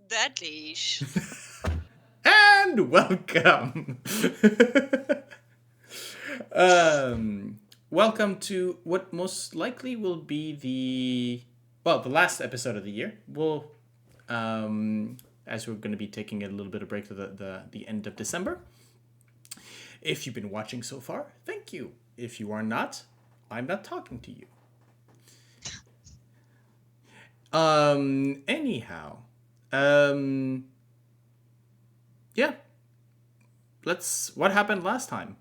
Deadly-ish. And welcome. Welcome to what most likely will be the last episode of the year. As we're going to be taking a little bit of break to the end of December. If you've been watching so far, thank you. If you are not, I'm not talking to you. Anyhow, yeah. What happened last time?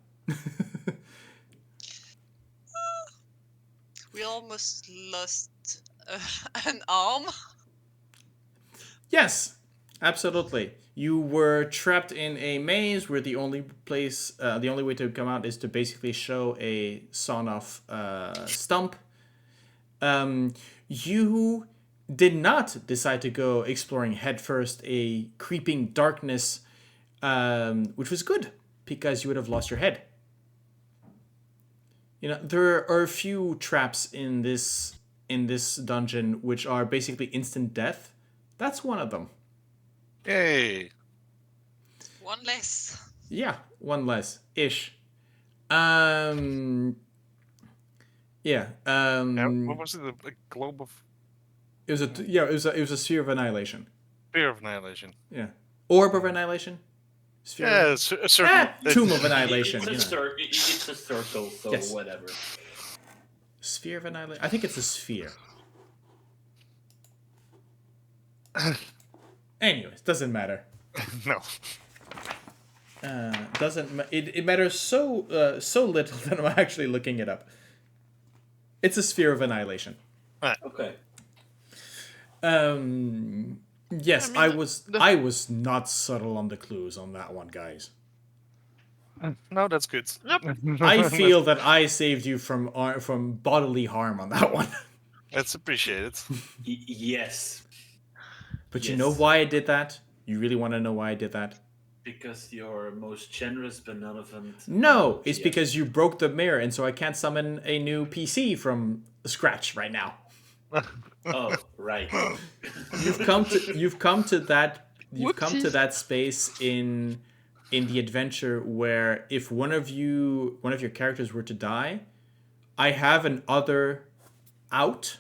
We almost lost an arm. Yes, absolutely. You were trapped in a maze where the only way to come out is to basically show a sawn-off stump. You did not decide to go exploring headfirst a creeping darkness, which was good because you would have lost your head. You know, there are a few traps in this dungeon which are basically instant death. That's one of them. Yay! One less. Yeah, one less ish. Yeah. Yeah, what was it? A globe of It was a sphere of annihilation. fear of annihilation. Yeah. Orb of annihilation. Sphere. Yeah, a circle. Tomb of annihilation. It's a circle, so Yes. whatever. Sphere of annihilation. I think it's a sphere. Anyways, doesn't matter. No. It matters so little that I'm actually looking it up. It's a sphere of annihilation. Okay. Yes, I mean, I was not subtle on the clues on that one, guys. No, that's good. Nope. I feel that I saved you from bodily harm on that one. That's appreciated. Yes. But you know why I did that? You really want to know why I did that? Because you're most generous, benevolent. No, it's GM. because you broke the mirror, and so I can't summon a new PC from scratch right now. Oh, right. You've come to that space in the adventure where if one of your characters were to die, I have an other out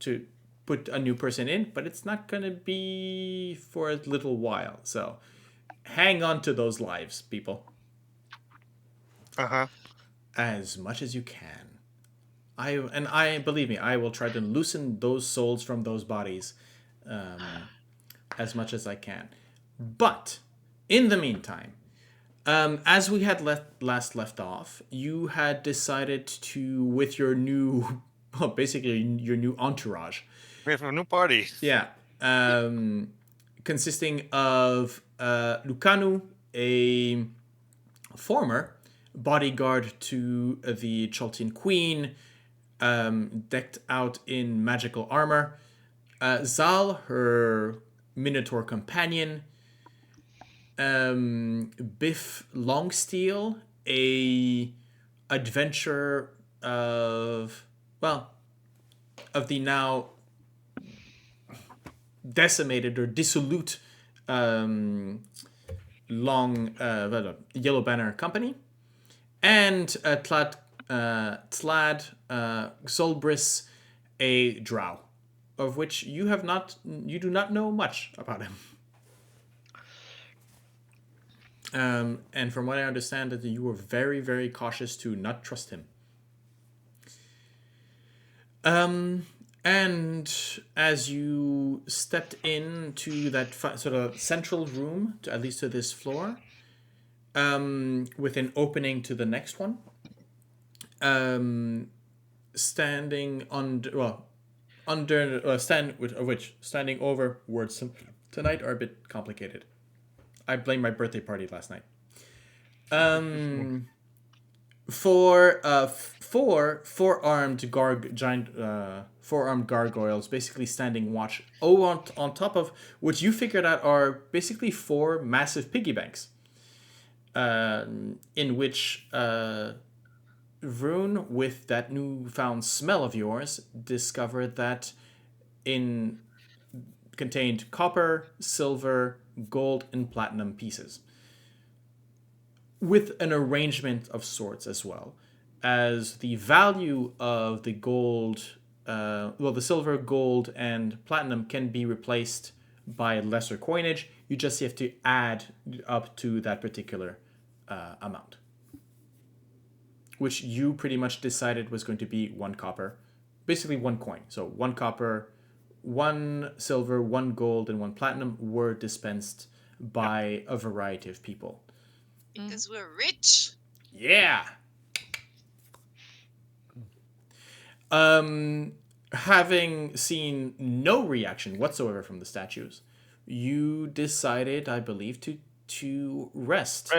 to put a new person in, but it's not going to be for a little while. So hang on to those lives, people. As much as you can. I believe me, I will try to loosen those souls from those bodies as much as I can. But in the meantime, as we had last left off, you had decided to, with your new, well, basically your new entourage. We have a new party. Yeah, consisting of Lucanu, a former bodyguard to the Chaltian Queen, decked out in magical armor. Zal, her Minotaur companion. Biff Longsteel, a adventurer of the now decimated or dissolute Yellow Banner Company, and Tlad Solbris, a drow, of which you do not know much about him. And from what I understand, that you were very, very cautious to not trust him. And as you stepped into that sort of central room, at least to this floor, with an opening to the next one, standing standing over words tonight are a bit complicated. I blame my birthday party last night. Four four-armed gargoyles basically standing watch on top of what you figured out are basically four massive piggy banks, in which Vroon, with that newfound smell of yours, discovered that in contained copper, silver, gold, and platinum pieces, with an arrangement of sorts as well, as the value of the gold, the silver, gold, and platinum can be replaced by lesser coinage. You just have to add up to that particular amount, which you pretty much decided was going to be 1 copper, basically 1 coin. So 1 copper, 1 silver, 1 gold, and 1 platinum were dispensed by a variety of people. Because we're rich. Yeah. Having seen no reaction whatsoever from the statues, you decided, I believe, to rest.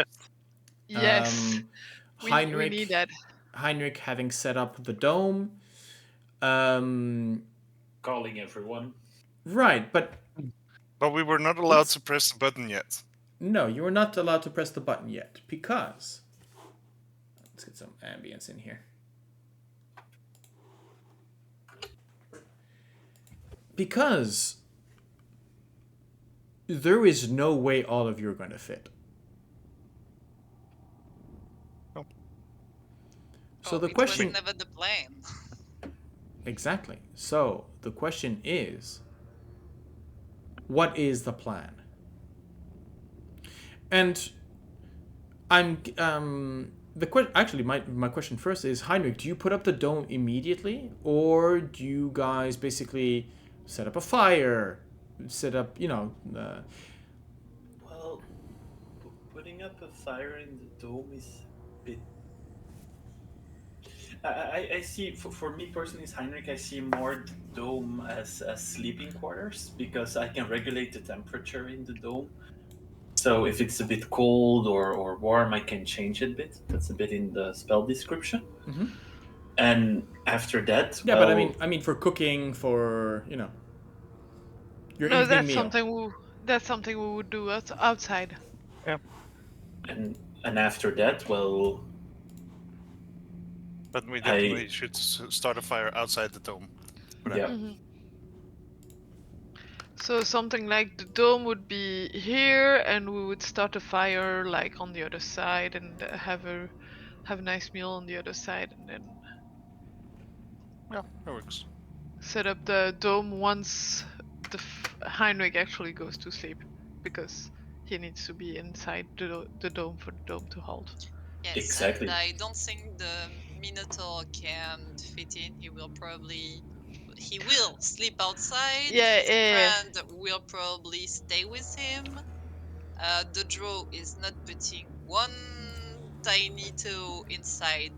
Yes. Heinrich, we need that. Heinrich, having set up the dome. Um, Calling everyone. right, but we were not allowed to press the button yet. no, you were not allowed to press the button yet because. Let's get some ambience in here. Because there is no way all of you are going to fit. Oh. So the it question... was never the plan. Exactly. So the question is, what is the plan? And actually, my question first is, Heinrich, do you put up the dome immediately, or do you guys basically set up a fire, set up, Well, putting up a fire in the dome is a bit. I see, for me personally, as Heinrich, I see more the dome as sleeping quarters, because I can regulate the temperature in the dome. So if it's a bit cold or warm, I can change it a bit. That's a bit in the spell description. Mm-hmm. And after that, Yeah, but I mean for cooking, for your evening that's meal. something we would do outside. Yeah. And after that, well. But we definitely should start a fire outside the dome. Yeah. Mm-hmm. So something like the dome would be here, and we would start a fire like on the other side, and have a nice meal on the other side, and then Yeah, that works. set up the dome once Heinrich actually goes to sleep, because he needs to be inside the dome for the dome to hold. Yes, Exactly. and I don't think the Minotaur can fit in. He will sleep outside. His friend will probably stay with him. The draw is not putting one tiny toe inside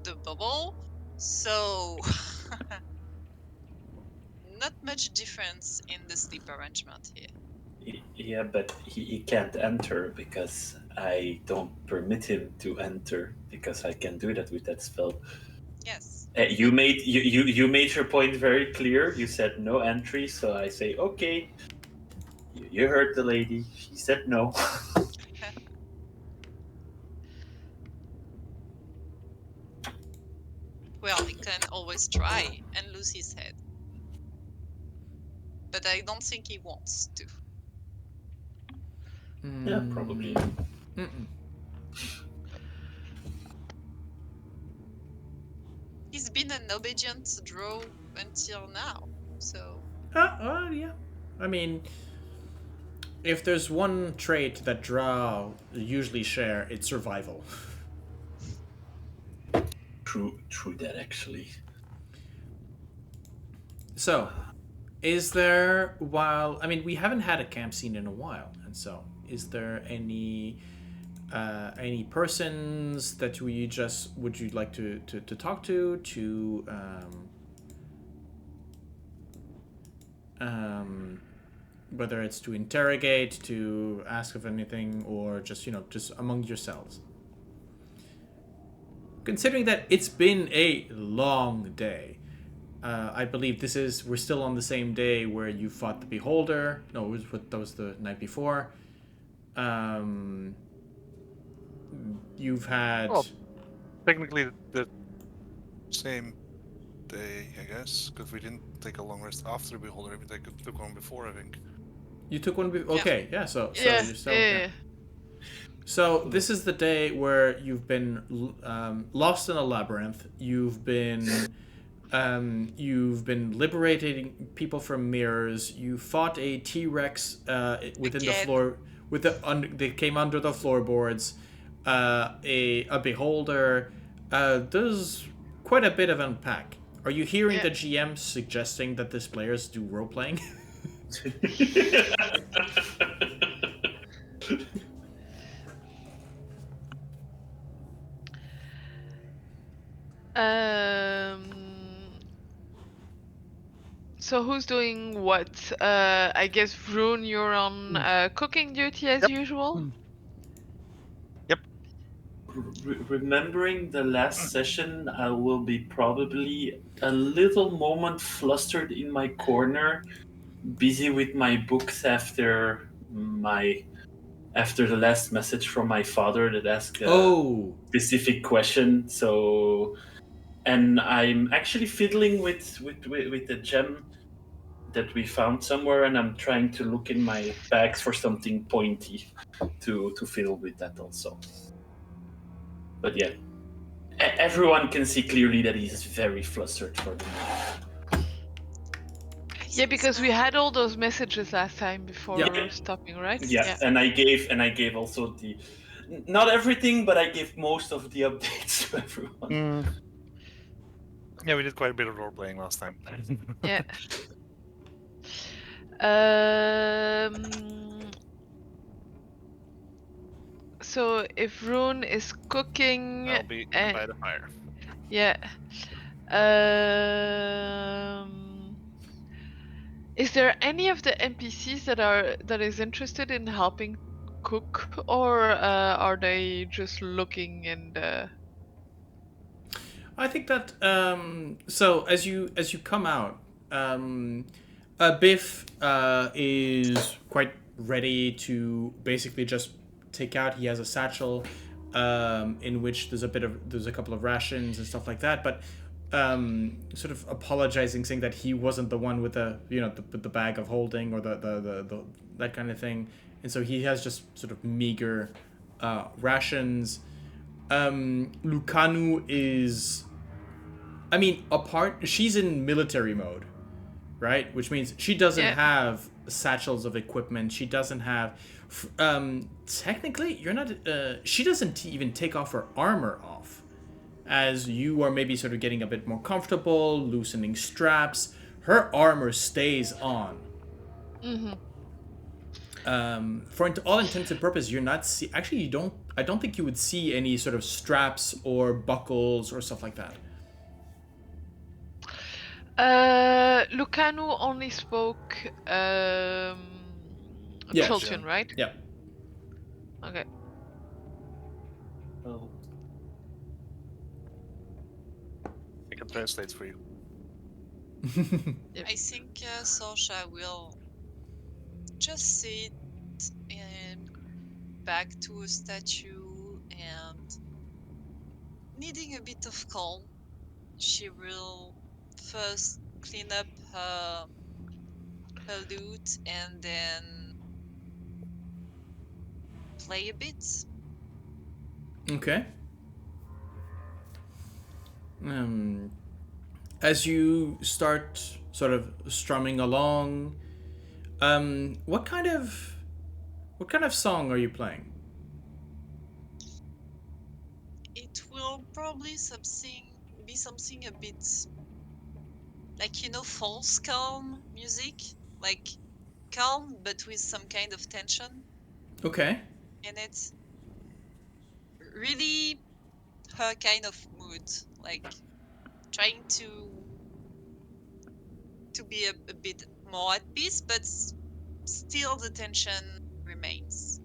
the bubble, so not much difference in the sleep arrangement here. Yeah, but he can't enter because I don't permit him to enter, because I can do that with that spell. Yes. You made your point very clear. You said no entry, so I say okay. You heard the lady. She said no. Well, he can always try and lose his head. But I don't think he wants to. Yeah, probably. Mm-mm. He's been an obedient drow until now, so... Yeah. I mean, if there's one trait that drow usually share, it's survival. True that, actually. So, is there, we haven't had a camp scene in a while, and so, is there any persons that would you like to talk to whether it's to interrogate, to ask of anything, or just among yourselves? Considering that it's been a long day. I believe we're still on the same day where you fought the Beholder. No, that was the night before. You've had... Well, technically the same day, I guess, because we didn't take a long rest after the Beholder. We took one before, I think. You took one. Okay, yeah. So Yeah, you're still, yeah. So this is the day where you've been lost in a labyrinth. You've been liberating people from mirrors. You fought a T-Rex within the Again. floor. They came under the floorboards. A beholder. There's quite a bit of unpack. Are you hearing Yeah. the GM suggesting that these players do role playing? So who's doing what? I guess Vroon, you're on cooking duty as usual. Yep. Remembering the last session, I will be probably a little moment flustered in my corner, busy with my books after the last message from my father that asked a specific question. So, and I'm actually fiddling with the gem that we found somewhere, and I'm trying to look in my bags for something pointy to fiddle with that also. But yeah, everyone can see clearly that he's very flustered for the moment. Yeah, because we had all those messages last time before stopping, right? Yeah, and I gave also the not everything, but I gave most of the updates to everyone. Yeah, we did quite a bit of role playing last time. Yeah. So if Vroon is cooking, I'll be by the fire. Yeah. Is there any of the NPCs that is interested in helping cook, or are they just looking and? I think that so as you come out, Biff is quite ready to basically just take out. He has a satchel in which there's a couple of rations and stuff like that, but sort of apologizing, saying that he wasn't the one with the bag of holding or the that kind of thing, and so he has just sort of meager rations. Lucanu is, I mean, she's in military mode, right? Which means she doesn't have satchels of equipment. She doesn't have, technically, you're not, she doesn't even take off her armor off. As you are maybe sort of getting a bit more comfortable, loosening straps, her armor stays on. For all intents and purposes, you're not actually, I don't think you would see any sort of straps or buckles or stuff like that. Lucanu only spoke Chultian, right? Yeah. Okay. Oh. I can translate for you. I think Sorsha will just sit back to a statue and needing a bit of calm. She will first clean up her loot and then play a bit. Okay. As you start sort of strumming along, what kind of song are you playing? It will probably be something a bit like, false calm music, like calm but with some kind of tension. Okay. And it's really her kind of mood, like trying to be a bit more at peace, but still the tension remains.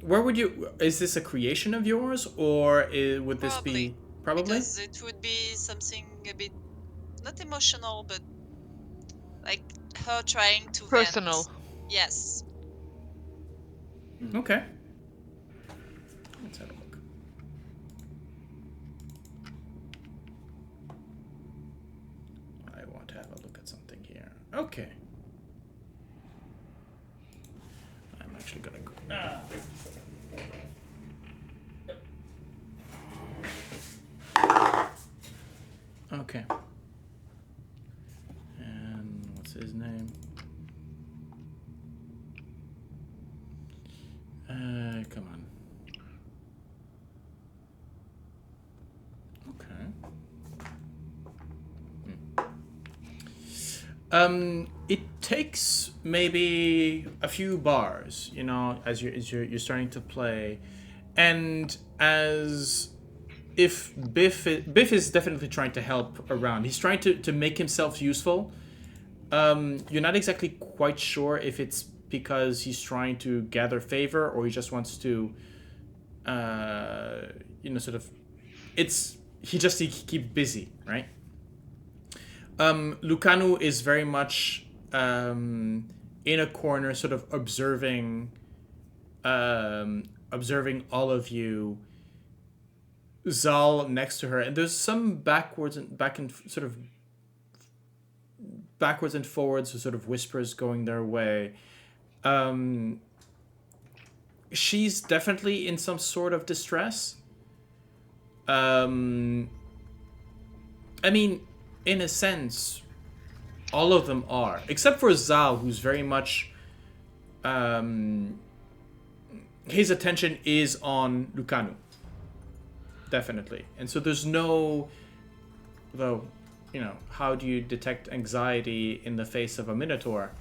Where would you? Is this a creation of yours, or would this be probably? Because it would be something a bit not emotional, but like her trying to personal. vent. Yes. Okay. Let's have a look. Okay. I'm actually gonna go. Okay. And what's his name? Come on. Okay. It takes maybe a few bars, you know, as you're starting to play, and as if Biff is definitely trying to help around. He's trying to make himself useful. You're not exactly quite sure if it's because he's trying to gather favor or he just wants to, sort of. He keeps busy, right? Lucanu is very much in a corner, sort of observing all of you. Zal next to her, and there's some backwards and forwards, sort of whispers going their way. She's definitely in some sort of distress. I mean, in a sense, all of them are, except for Zal, who's very much his attention is on Lucanu. Definitely. And so there's no, though, you know, how do you detect anxiety in the face of a Minotaur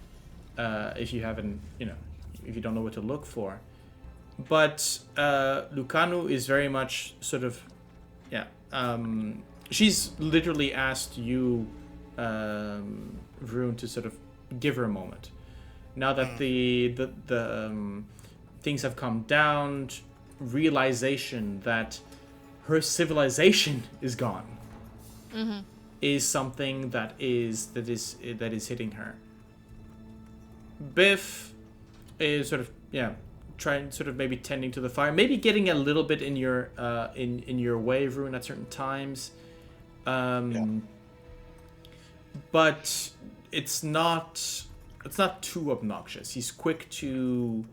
if you haven't, you know, if you don't know what to look for. But Lucanu is very much sort of, she's literally asked you, Vroon, to sort of give her a moment. Now that the things have come down, realization that her civilization is gone is something that is hitting her. Biff is sort of trying, sort of maybe tending to the fire, maybe getting a little bit in your in your way, Vroon, at certain times. But it's not too obnoxious. He's quick to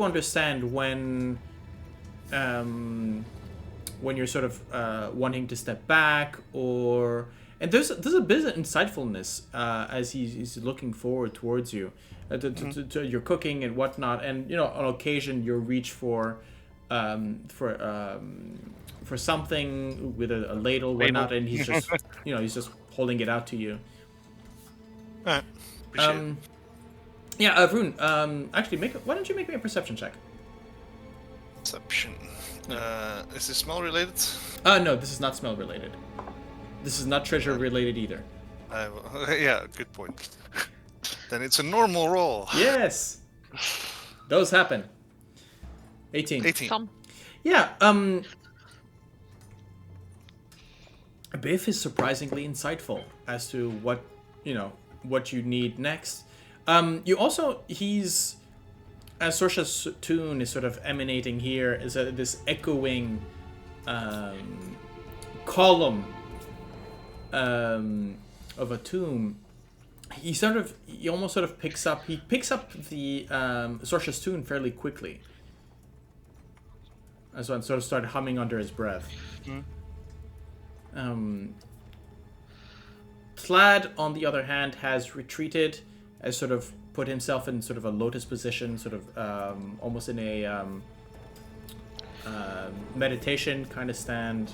understand when you're sort of wanting to step back, and there's a bit of insightfulness as he's looking forward towards you, to your cooking and whatnot, and you know, on occasion you'll reach for something with a ladle, whatnot, and he's just he's just holding it out to you. Appreciate it. Vroon, actually, why don't you make me a perception check? Perception. Is this smell related? No, this is not smell related. This is not treasure related either. Yeah, good point. Then it's a normal roll. Yes, those happen. 18. 18. Yeah. Biff is surprisingly insightful as to what you need next. He's, as Sorsha's tune is sort of emanating here, is this echoing column of a tomb. He almost sort of picks up the Sorsha's tune fairly quickly. And so I sort of started humming under his breath. Tlad, on the other hand, has retreated, has sort of put himself in sort of a lotus position, sort of almost in a meditation kind of stand.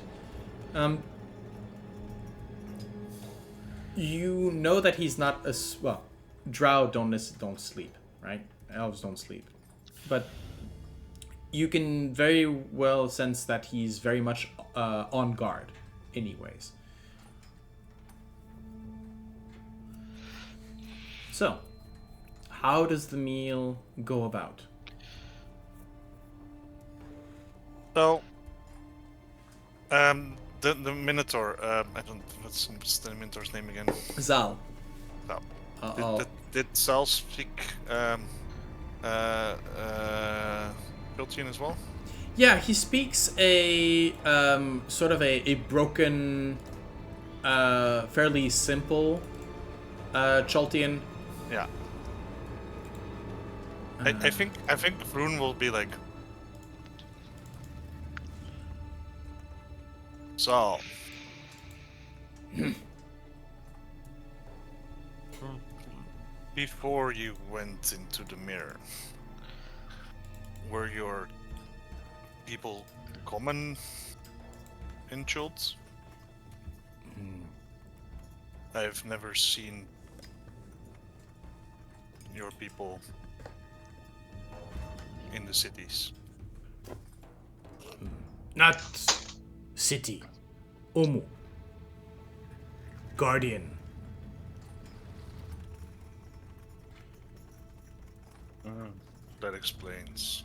You know that he's not drow don't sleep, right? Elves don't sleep, but you can very well sense that he's very much on guard, anyways. So, how does the meal go about? So, the Minotaur. What's the Minotaur's name again? Zal. Zal. Did Zal speak Courtier as well? Yeah, he speaks a sort of a broken, fairly simple Choltian. Yeah. I think Vroon will be like, so before you went into the mirror, were your people common in Schultz? I've never seen your people in the cities. Not city. Omu. Guardian. That explains.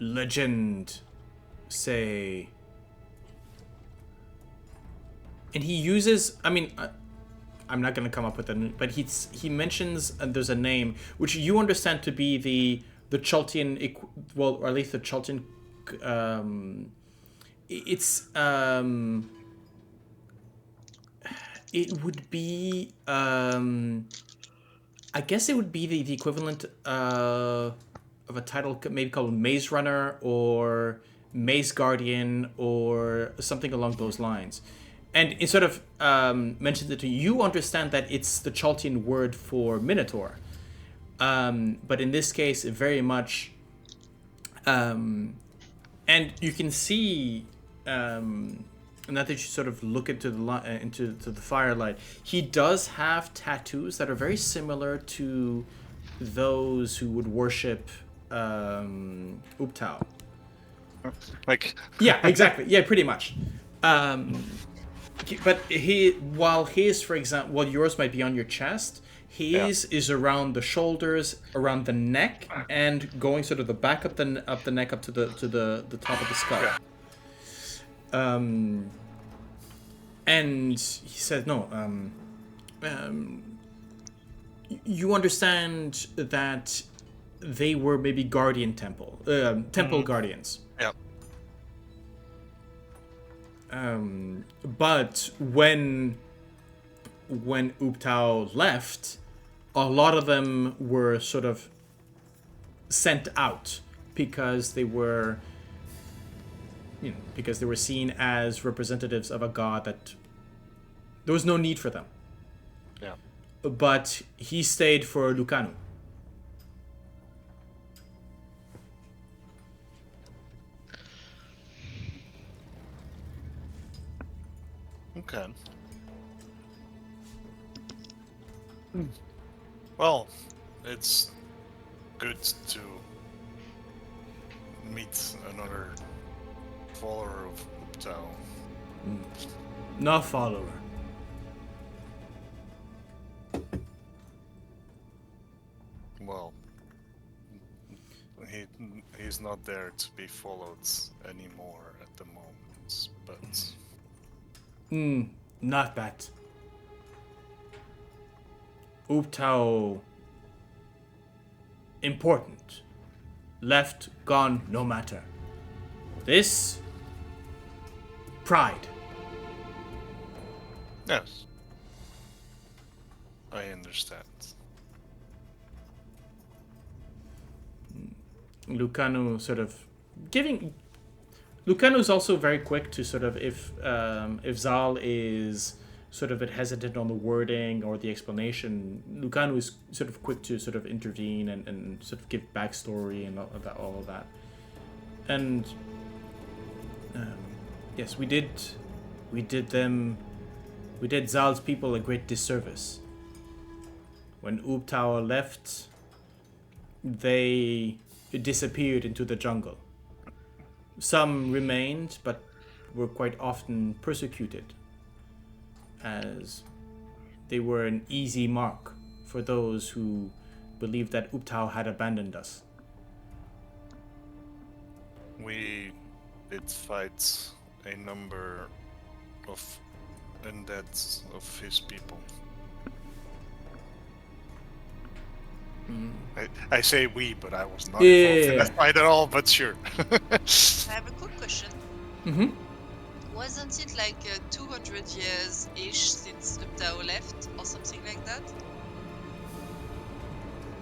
Legend. Say. And he uses. I mean, I'm not going to come up with it, but he mentions there's a name which you understand to be the Choltian, well, or at least the Choltian. It's it would be I guess it would be the equivalent of a title maybe called Maze Runner or Maze Guardian or something along those lines. And it sort of mentions it to you. You understand that it's the Choltian word for Minotaur. But in this case, it very much... and you can see... now that you sort of look into the firelight, he does have tattoos that are very similar to those who would worship Ubtao. Like... Yeah, exactly. Yeah, pretty much. But while for example, while yours might be on your chest, his is around the shoulders, around the neck, and going sort of the back up the neck up to the top of the skull. Yeah. And he said, no. You understand that they were maybe guardian temple guardians. Yeah. But when Ubtao left, a lot of them were sort of sent out because they were seen as representatives of a god that there was no need for them. Yeah. But he stayed for Lucanu. Okay. Well, it's good to meet another follower of Ubtao. Not follower. Well, he's not there to be followed anymore at the moment, but... Not that. Ubtao... important. Left, gone, no matter. This... pride. Yes. I understand. Lucanu sort of giving... Lucanu's also very quick to sort of, if Zal is sort of a bit hesitant on the wording or the explanation, Lucanu is sort of quick to sort of intervene and sort of give backstory and all of that. And yes, we did Zal's people a great disservice. When Ubtao left, they disappeared into the jungle. Some remained, but were quite often persecuted, as they were an easy mark for those who believed that Ubtao had abandoned us. We did fight a number of undead of his people. I say we, but I was not involved in that fight at all, but sure. I have a quick question. Mm-hmm. Wasn't it like 200 years-ish since Uptao left, or something like that?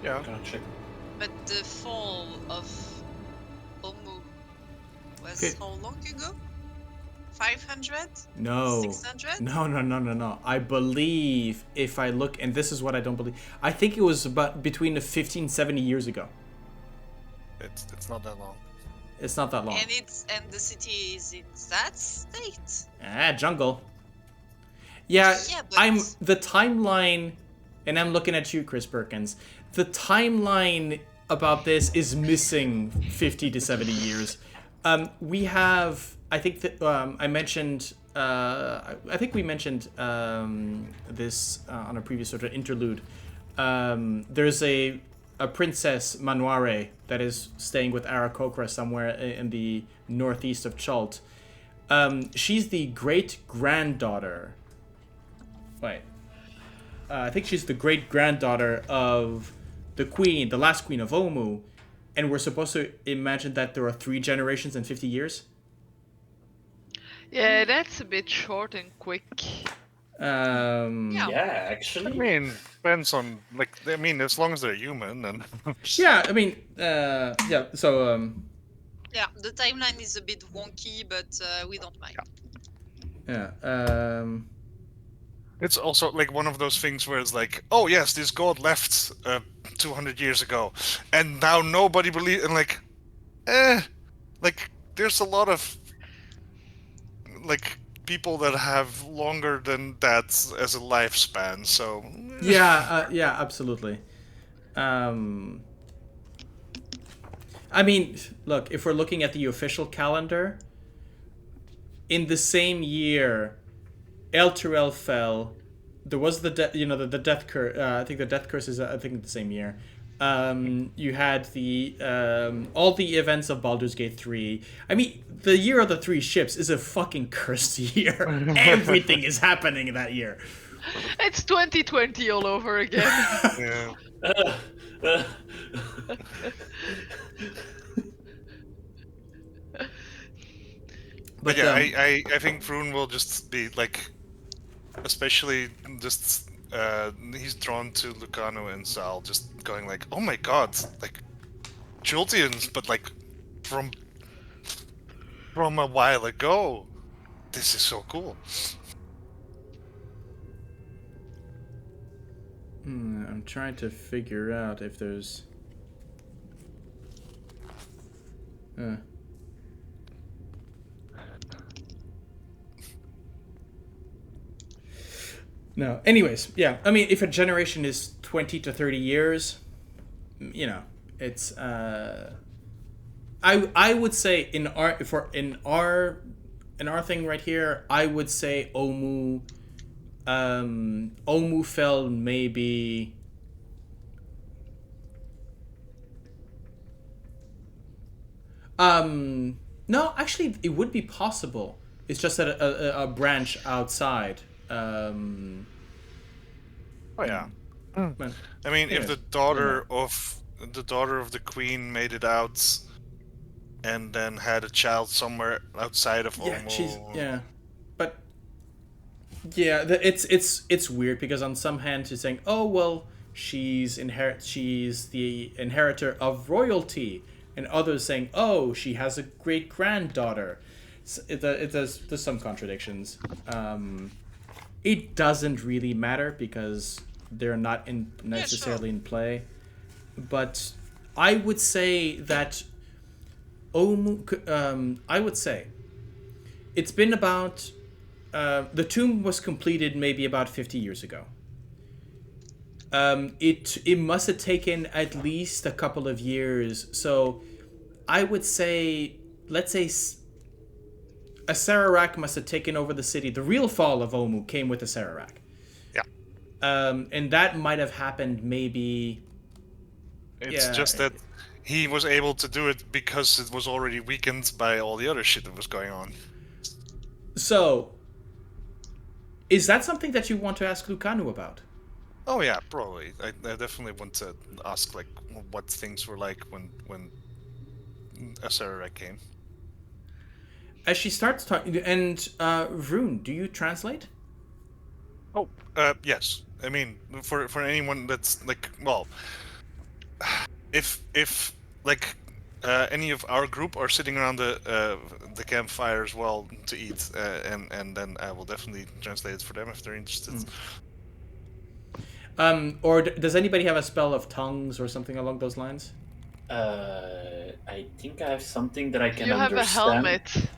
Yeah. I'm gonna check. But the fall of Omu was Okay. how long ago? 500? No. 600? No. I believe if I look, and this is what I don't believe, I think it was about between the 15, 70 years ago. It's not that long. It's not that long. And the city is in that state. Jungle. Yeah, but I'm the timeline, and I'm looking at you, Chris Perkins. The timeline about this is missing 50 to 70 years. We have, I think that I mentioned, I think we mentioned this on a previous sort of interlude. There's a princess Manuare that is staying with Arakokra somewhere in the northeast of Chult. She's the great granddaughter. Wait. I think she's the great granddaughter of the queen, the last queen of Omu, and we're supposed to imagine that there are 3 generations in 50 years. Yeah, that's a bit short and quick. Yeah, actually. I mean, depends on as long as they're human, then. Yeah, I mean, yeah. So, yeah, the timeline is a bit wonky, but we don't mind. yeah. It's also like one of those things where it's like, oh yes, this god left 200 years ago, and now nobody believes. And there's a lot of people that have longer than that as a lifespan. So Yeah, absolutely. I mean, look, if we're looking at the official calendar, in the same year, Elturel fell. There was the death curse. I think the death curse is the same year. You had the all the events of Baldur's Gate 3. I mean, the year of the 3 ships is a fucking cursed year. Everything is happening in that year. It's 2020 all over again. yeah. But yeah, I think Vroon will just be like, especially just he's drawn to Lucano and Sal, just going like, oh my god, like Jultians, but like from a while ago. This is so cool. I'm trying to figure out if there's No. Anyways, yeah. I mean, if a generation is 20 to 30 years, you know, it's I would say in our thing right here, I would say Omu fell maybe no, actually it would be possible. It's just that a branch outside. Oh yeah. But, I mean, anyways, if the daughter of the queen made it out and then had a child somewhere outside of Omo. But yeah, it's weird because on some hand she's saying, oh well, she's the inheritor of royalty, and others saying, oh, she has a great granddaughter. There's some contradictions. It doesn't really matter because they're not necessarily in play. But I would say that I would say it's been about the tomb was completed maybe about 50 years ago. It must have taken at least a couple of years. So I would say, let's say a Sararak must have taken over the city. The real fall of Omu came with a Sararak. Yeah. And that might have happened maybe. It's just that he was able to do it because it was already weakened by all the other shit that was going on. So, is that something that you want to ask Lucanu about? Oh yeah, probably. I definitely want to ask like what things were like when a Sararak came. as she starts talking, and Vroon, do you translate? Oh, yes. I mean, for anyone that's like, well, if like any of our group are sitting around the campfire as well to eat, and then I will definitely translate it for them if they're interested. Or does anybody have a spell of tongues or something along those lines? I think I have something that I can You have a understand. helmet.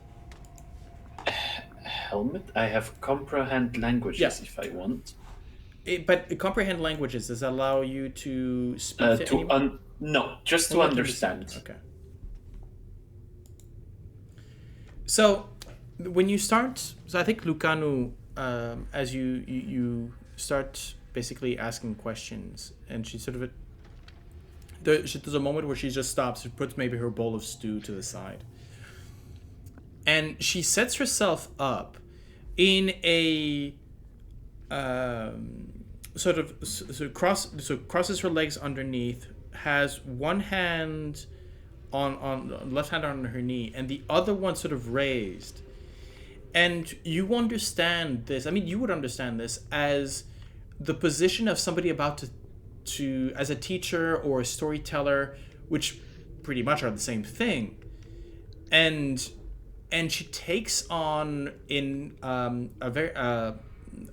Helmet? I have comprehend languages if I want. But comprehend languages, does it allow you to speak to anyone? No, just to understand. Okay. So, when you start... So I think Lucanu, as you start basically asking questions, and she sort of... There's a moment where she just stops, she puts maybe her bowl of stew to the side. And she sets herself up in a... crosses her legs underneath, has one hand on left hand on her knee, and the other one sort of raised. And you understand this. I mean, you would understand this as the position of somebody about to as a teacher or a storyteller, which pretty much are the same thing. And she takes on in a very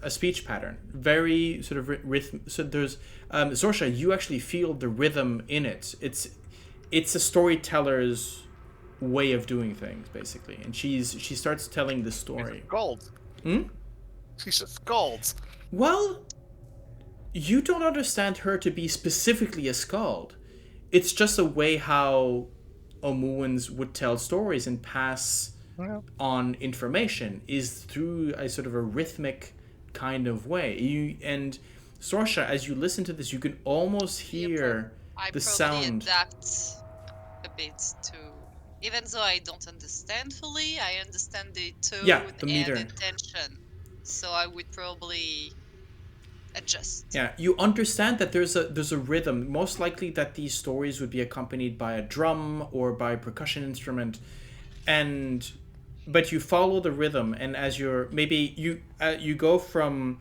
a speech pattern, very sort of rhythm. So there's Sorsha, you actually feel the rhythm in it. It's a storyteller's way of doing things, basically, and she starts telling the story. Gold. She's a gold. Well, you don't understand her to be specifically a skald. It's just a way how Omuans would tell stories and pass on information, is through a sort of a rhythmic kind of way. And Sorsha, as you listen to this, you can almost hear the sound. I adapt a bit to, even though I don't understand fully, I understand the tone the meter and intention. So I would probably adjust. Yeah, you understand that there's a rhythm. Most likely that these stories would be accompanied by a drum or by a percussion instrument, but you follow the rhythm, and as you're maybe you go from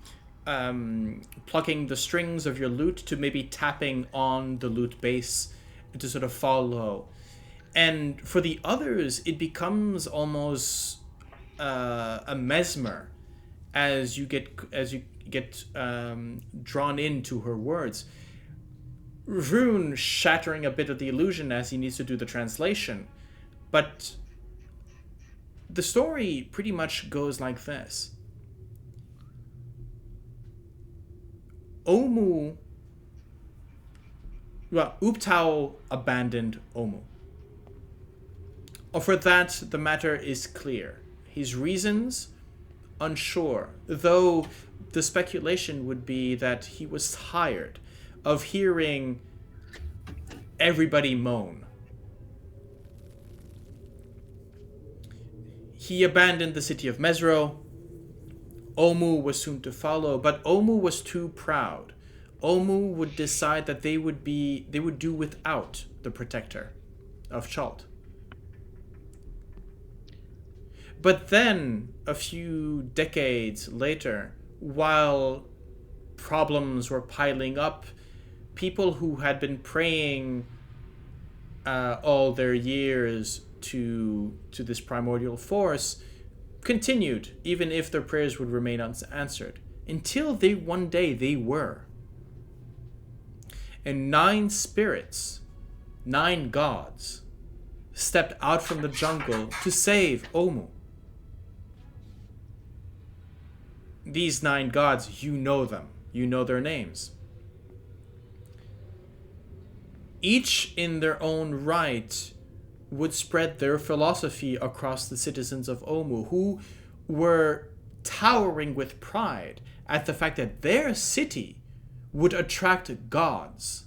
plucking the strings of your lute to maybe tapping on the lute base to sort of follow. And for the others, it becomes almost a mesmer as you get drawn into her words. Vroon shattering a bit of the illusion as he needs to do the translation, but the story pretty much goes like this. Ubtao abandoned Omu. For that, the matter is clear. His reasons, unsure, though the speculation would be that he was tired of hearing everybody moan. He abandoned the city of Mesro. Omu was soon to follow, but Omu was too proud. Omu would decide that they would do without the protector of Chult. But then, a few decades later, while problems were piling up, people who had been praying all their years to this primordial force continued, even if their prayers would remain unanswered, until one day they were. And 9 spirits, 9 gods, stepped out from the jungle to save Omu. These 9 gods, you know them. You know their names. Each in their own right would spread their philosophy across the citizens of Omu, who were towering with pride at the fact that their city would attract gods.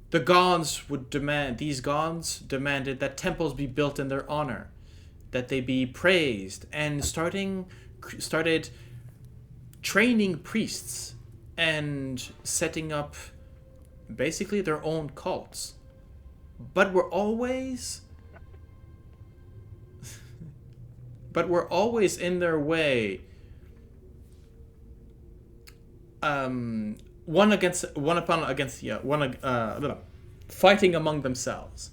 These gods demanded that temples be built in their honor, that they be praised, and started training priests and setting up basically their own cults. but we're always in their way. Fighting among themselves,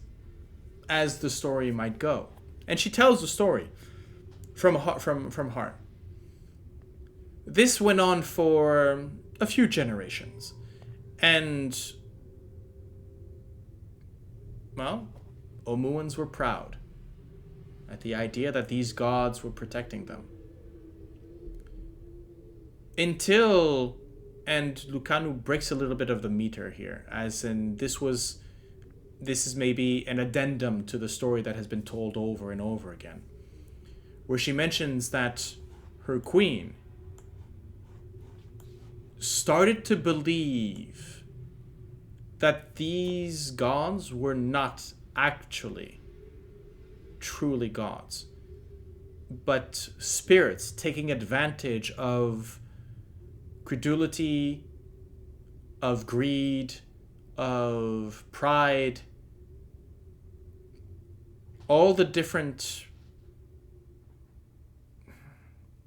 as the story might go. And she tells the story from heart. This went on for a few generations, and well, Omuans were proud at the idea that these gods were protecting them. Until, and Lucanu breaks a little bit of the meter here, as in this is maybe an addendum to the story that has been told over and over again, where she mentions that her queen started to believe that these gods were not actually truly gods, but spirits taking advantage of credulity, of greed, of pride, all the different,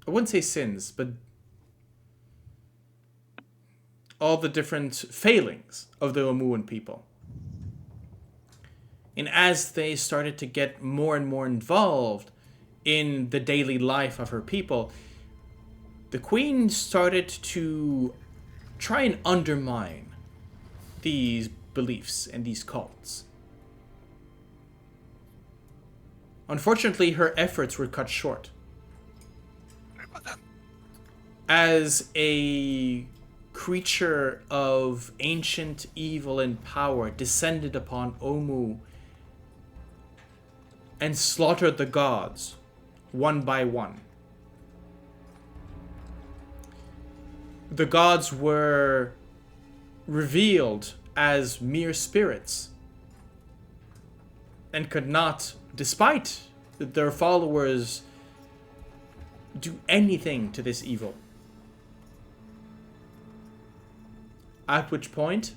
I wouldn't say sins, but all the different failings of the Omuan people. And as they started to get more and more involved in the daily life of her people, the queen started to try and undermine these beliefs and these cults. Unfortunately, her efforts were cut short. As a creature of ancient evil and power descended upon Omu and slaughtered the gods one by one. The gods were revealed as mere spirits and could not, despite their followers, do anything to this evil. At which point,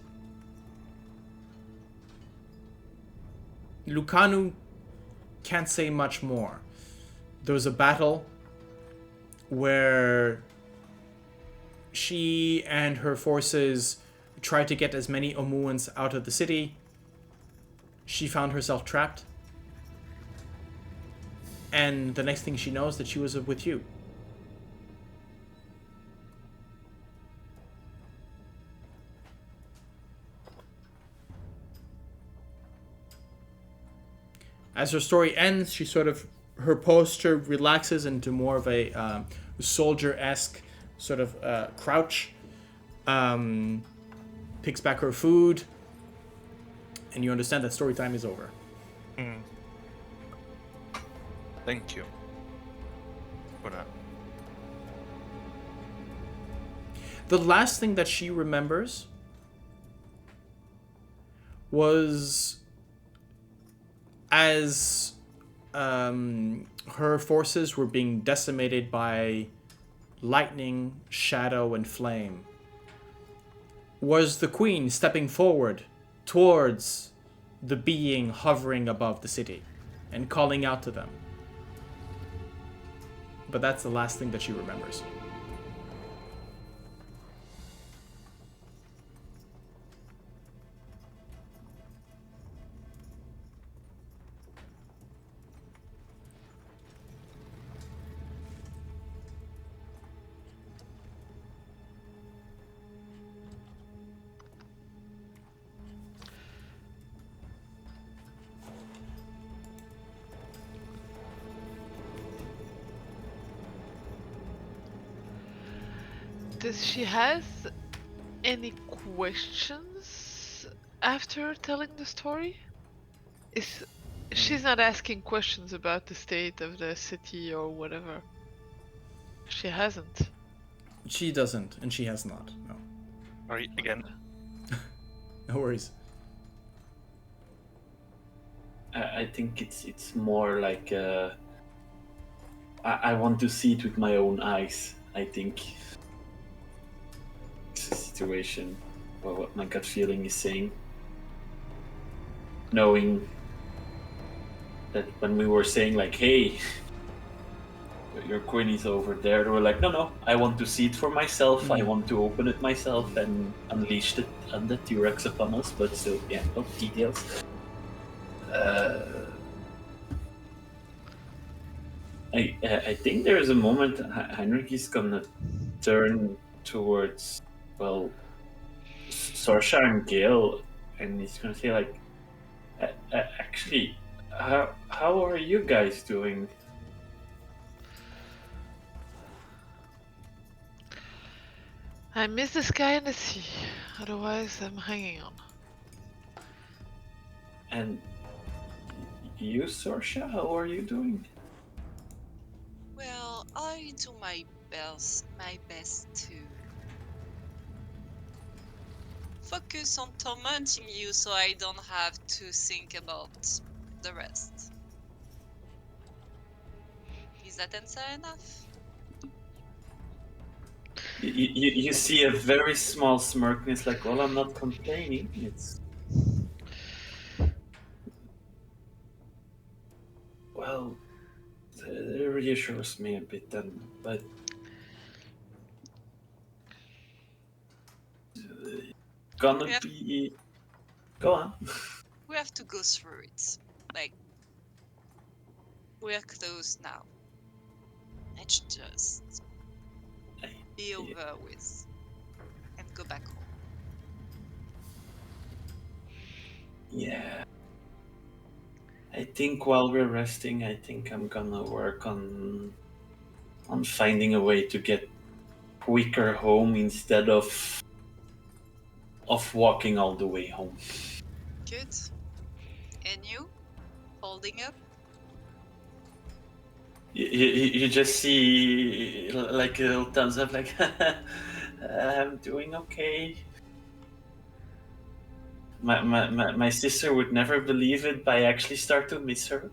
Lucanu can't say much more. There was a battle where she and her forces tried to get as many Omuans out of the city. She found herself trapped. And the next thing she knows that she was with you. As her story ends, she her posture relaxes into more of a soldier-esque sort of crouch, picks back her food, and you understand that story time is over. Thank you for that. The last thing that she remembers was as her forces were being decimated by lightning, shadow, and flame, was the queen stepping forward towards the being hovering above the city and calling out to them. But that's the last thing that she remembers. Does she has any questions after telling the story? She's not asking questions about the state of the city or whatever. She hasn't. She doesn't, and she has not. No. Sorry, again. No worries. I think it's more like I want to see it with my own eyes. I think it's a situation what my gut feeling is saying. knowing that when we were saying like, hey, your queen is over there, they were like, no, I want to see it for myself. I want to open it myself and unleash the T-Rex upon us. But still, yeah, no details. I think there is a moment Heinrich is gonna turn towards, well, Sorsha and Gale, and he's gonna say like, actually, how are you guys doing? I miss the sky and the sea. Otherwise, I'm hanging on. And you, Sorsha, how are you doing? Well, I do my best to focus on tormenting you so I don't have to think about the rest. Is that answer enough? You see a very small smirk, and it's like, well, I'm not complaining. It's... Well, it reassures me a bit then, but... Gonna be... Go on. We have to go through it. Like, we're close now. Let's just be over with and go back home. Yeah. I think while we're resting, I think I'm gonna work on finding a way to get quicker home instead of walking all the way home. Good. And you? Holding up? You just see like a little thumbs up, like I'm doing okay. My sister would never believe it, but I actually start to miss her.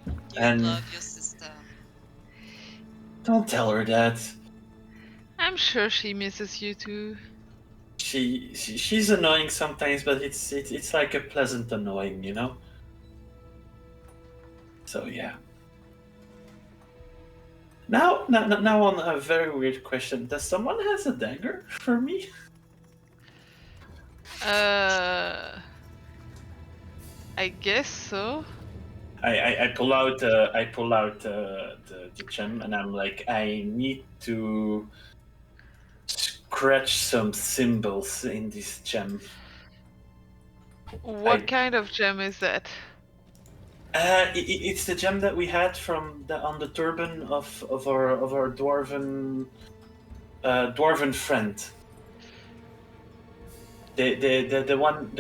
You And love your sister. don't tell her that. I'm sure she misses you too. She's annoying sometimes, but it's like a pleasant annoying, you know. So yeah. Now on a very weird question. Does someone has a dagger for me? I guess so. I pull out the gem, and I'm like, I need to scratch some symbols in this gem. What kind of gem is that? It's the gem that we had from on the turban of our dwarven friend. The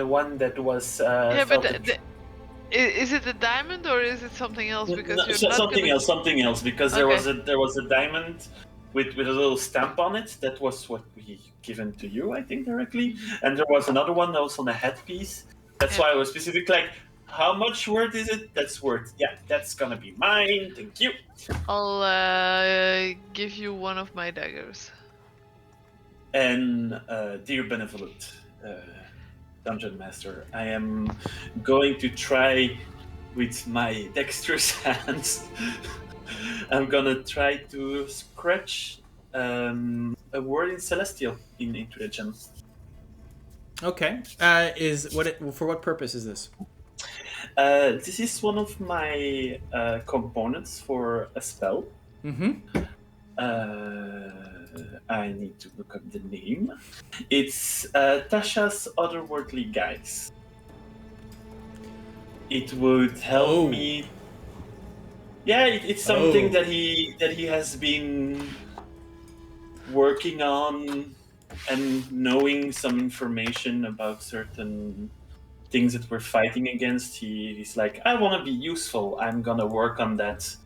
one that was Yeah, but is it a diamond or is it something else? Because no, you're not something else. Because Okay. there was a diamond with a little stamp on it. That was what we given to you, I think, directly. And there was another one that was on a headpiece. That's why I was specific. Like, how much worth is it? That's worth. Yeah, that's gonna be mine. Thank you. I'll give you one of my daggers. And dear benevolent dungeon master, I am going to try with my dexterous hands. I'm gonna try to scratch a word in celestial into the gem. Okay. For what purpose is this? This is one of my components for a spell. Mm-hmm. I need to look up the name. It's Tasha's Otherworldly Guise. It would help me. Yeah, it's something that he has been working on and knowing some information about certain things that we're fighting against. He's like, I want to be useful. I'm gonna work on that.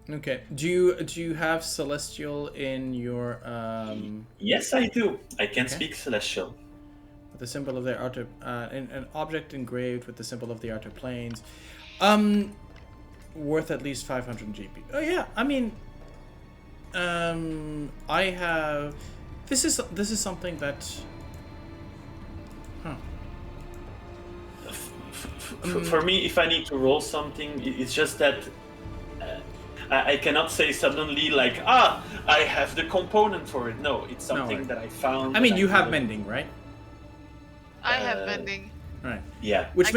Okay. Do you have celestial in your? Yes, I do. I can speak celestial. With the symbol of the outer, an object engraved with the symbol of the outer planes, worth at least 500 GP. Oh yeah, I mean, I have. This is something that. Huh. For me, if I need to roll something, it's just that I cannot say suddenly like, I have the component for it. No, it's something that I found. I mean, you have mending, right? I have mending. Right. Yeah. Which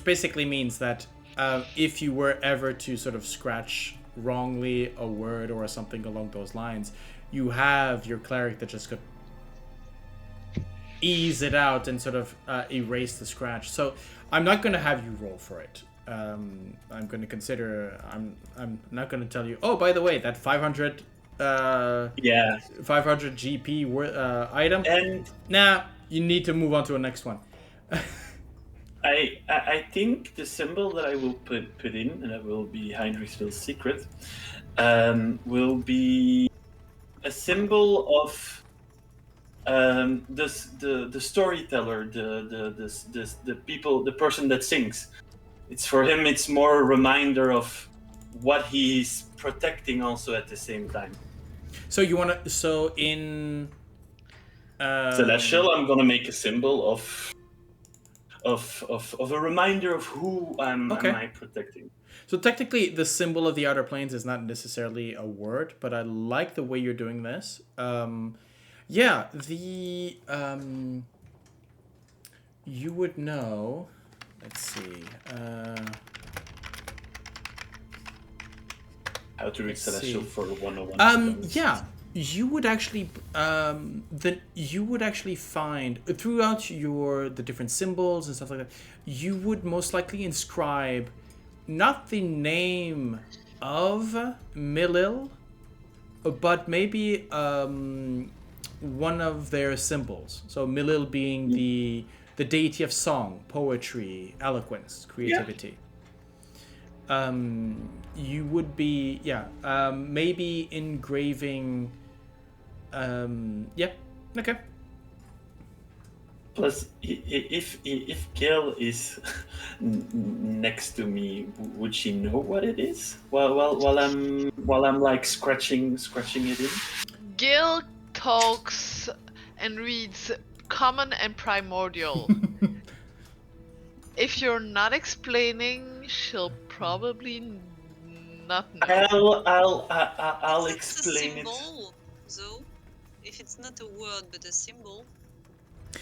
basically means that if you were ever to sort of scratch wrongly a word or something along those lines, you have your cleric that just could ease it out and sort of erase the scratch. So I'm not going to have you roll for it. I'm going to consider. I'm not going to tell you. Oh, by the way, that 500. 500 GP item. And you need to move on to the next one. I think the symbol that I will put in, and that will be Heinrich's little secret, will be a symbol of the storyteller, the people, the person that sings. It's for him. It's more a reminder of what he's protecting, also at the same time. So you want to? So in Celestial, I'm gonna make a symbol of a reminder of who am I protecting. So technically, the symbol of the Outer Planes is not necessarily a word, but I like the way you're doing this. Yeah, you would know. Let's see. How to read Celestial for 101. Yeah, you would actually find throughout the different symbols and stuff like that. You would most likely inscribe not the name of Milil, but maybe one of their symbols. So Milil being the deity of song, poetry, eloquence, creativity. Yeah. You would be maybe engraving. Okay. Plus, if Gale is next to me, would she know what it is? While I'm like scratching it in. Gale talks and reads common and primordial. If you're not explaining, she'll probably not know. I'll explain it. Though, if it's not a word but a symbol.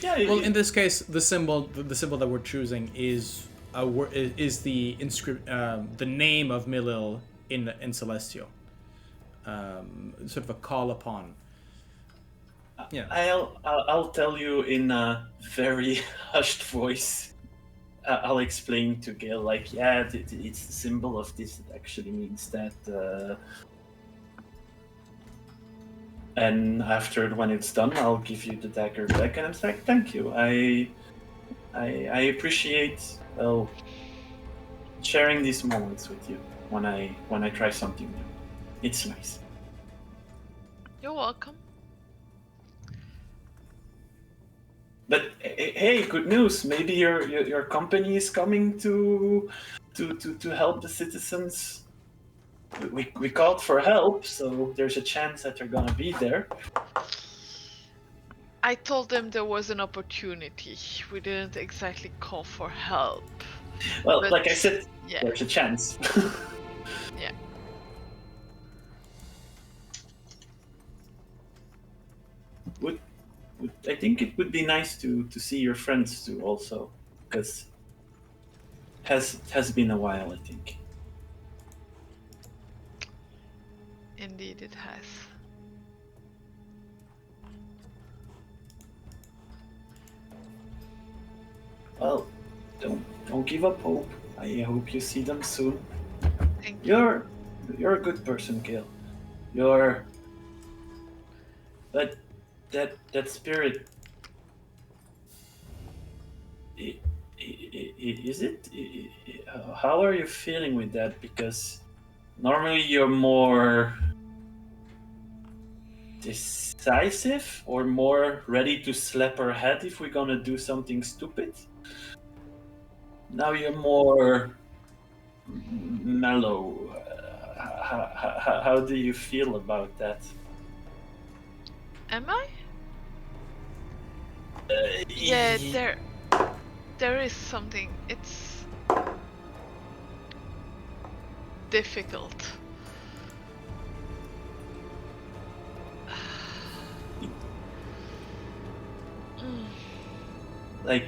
Yeah. Well, in this case, the symbol that we're choosing is the name of Milil in Celestial. Sort of a call upon. Yeah. I'll tell you in a very hushed voice. I'll explain to Gale, like, it's the symbol of this. It actually means that. And after, when it's done, I'll give you the dagger back, and I'm like, thank you. I appreciate sharing these moments with you when I try something new. It's nice. You're welcome. But hey, good news! Maybe your company is coming to help the citizens. We called for help, so there's a chance that they're gonna be there. I told them there was an opportunity. We didn't exactly call for help. Well, but, like I said, there's a chance. Yeah. I think it would be nice to see your friends too, also, because has been a while, I think. Indeed, it has. Well, don't give up hope. I hope you see them soon. Thank you. You're a good person, Gale. But that spirit. Is it? How are you feeling with that? Because normally you're more decisive or more ready to slap her head if we're gonna do something stupid. Now you're more mellow. Am I? Yeah, there is something. It's difficult. Like,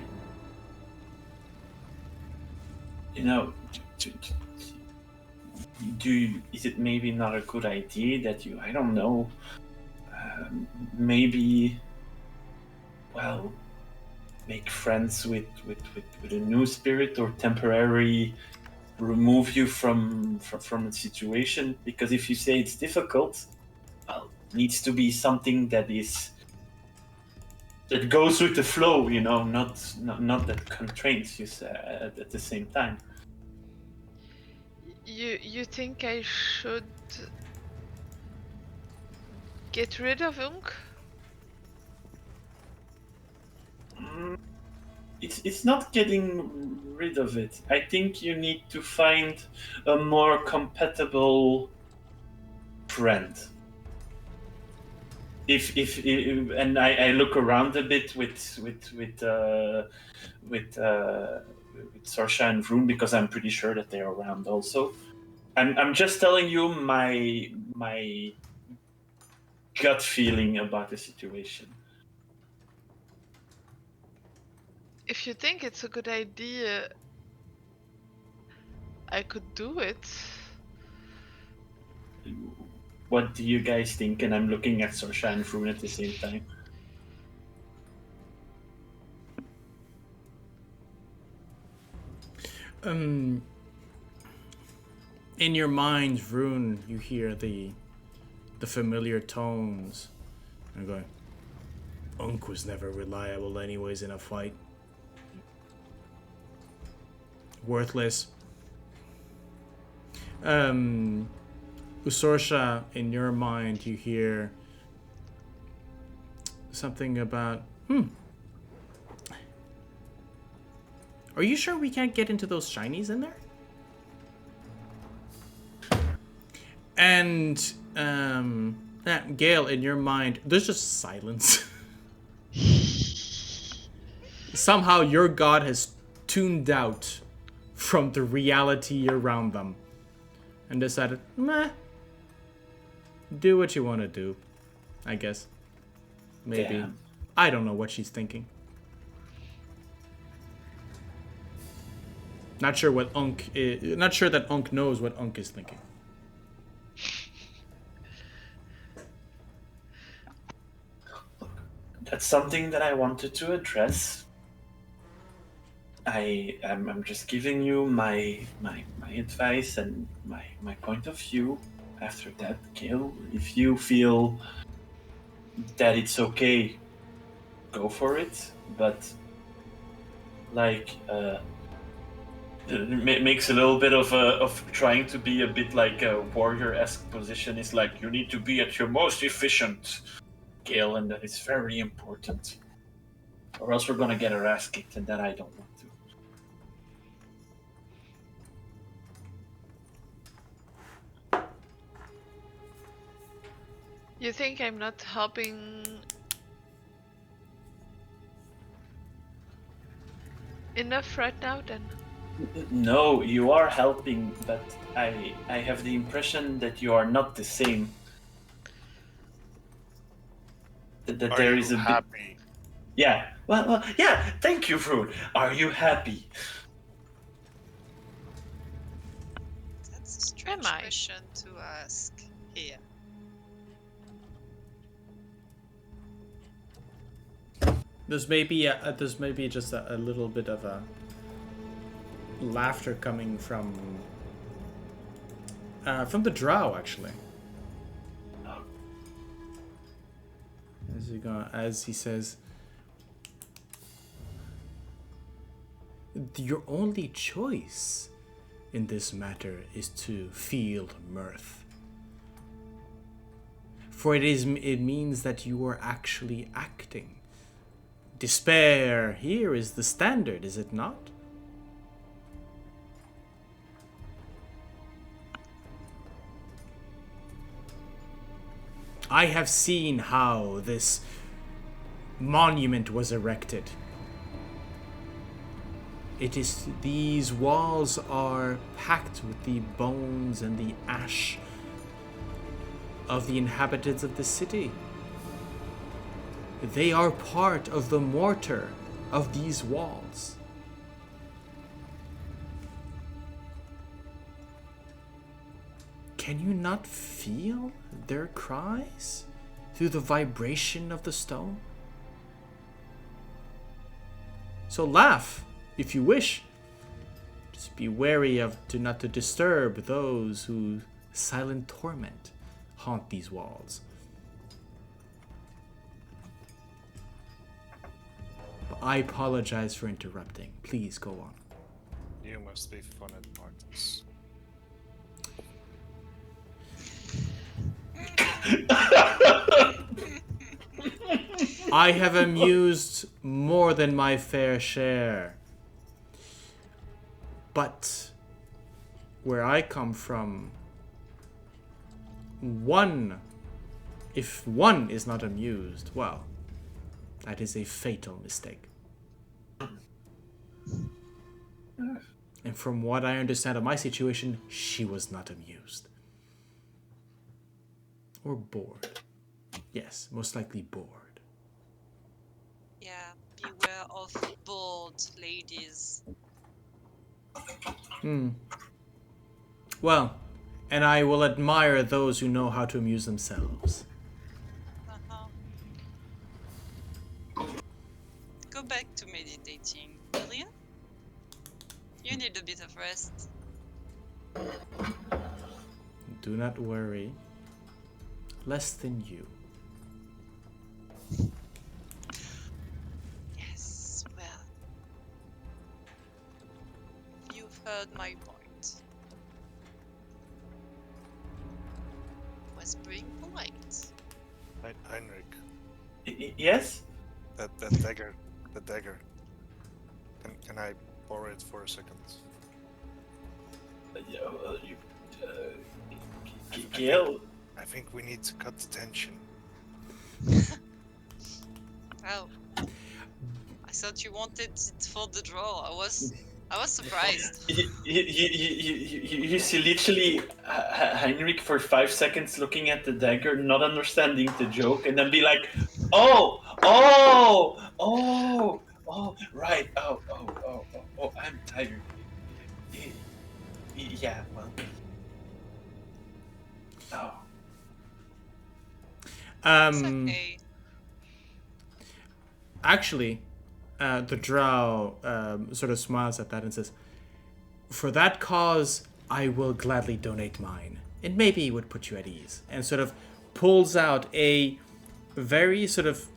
is it maybe not a good idea that you, I don't know, maybe, well, make friends with a new spirit, or temporarily remove you from the situation? Because if you say it's difficult, well, it needs to be something that goes with the flow, not that constrains you at the same time. You think I should get rid of Unk? It's not getting rid of it. I think you need to find a more compatible friend. If and I look around a bit with Sorsha and Vroon, because I'm pretty sure that they're around also. I'm just telling you my gut feeling about the situation. If you think it's a good idea, I could do it. What do you guys think? And I'm looking at Sorsha and Vroon at the same time. In your mind, Vroon, you hear the familiar tones. And going, Unk was never reliable anyways in a fight. Worthless. Sorsha, in your mind, you hear something about, are you sure we can't get into those shinies in there? And, Gale, in your mind, there's just silence. Somehow your god has tuned out from the reality around them and decided, meh, do what you want to do, I guess. Maybe. Damn. I don't know what she's thinking. Not sure what Unk is, not sure that Unk knows what Unk is thinking. That's something that I wanted to address. I'm just giving you my advice and my point of view. After that, Gale, if you feel that it's okay, go for it. But like, it makes a little bit of trying to be a bit like a warrior-esque position. Is like, you need to be at your most efficient, Gale, and that is very important. Or else we're gonna get our ass kicked, and that I don't want to. You think I'm not helping enough right now then? No, you are helping, but I have the impression that you are not the same. That Are there you is a happy? bit... Yeah. Well, yeah. Thank you, Vroon. Are you happy? That's a strange question to ask here. There's maybe just a little bit of a laughter coming from the drow, actually. As he says, your only choice in this matter is to feel mirth. For it means that you are actually acting. Despair here is the standard, is it not? I have seen how this monument was erected. These walls are packed with the bones and the ash of the inhabitants of the city. They are part of the mortar of these walls. Can you not feel their cries through the vibration of the stone? So laugh, if you wish. Just be wary not to disturb those whose silent torment haunt these walls. I apologize for interrupting. Please go on. You must be fun at parties. I have amused more than my fair share. But where I come from, if one is not amused, well, that is a fatal mistake. And from what I understand of my situation, she was not amused. Or bored. Yes, most likely bored. Yeah, beware of bored ladies. Well, and I will admire those who know how to amuse themselves. Go back to meditating, will you? You need a bit of rest. Do not worry. Less than you. Yes, well. You've heard my point. Was being polite. Heinrich, Yes? that dagger, the dagger. Can I borrow it for a second? Gale? I think we need to cut the tension. Oh. I thought you wanted it for the draw. I was surprised. You see literally Heinrich for 5 seconds looking at the dagger, not understanding the joke, and then be like, right, I'm tired. Yeah, well. Oh. It's okay. Actually, the drow sort of smiles at that and says, "For that cause, I will gladly donate mine. And maybe it would put you at ease." And sort of pulls out a very sort of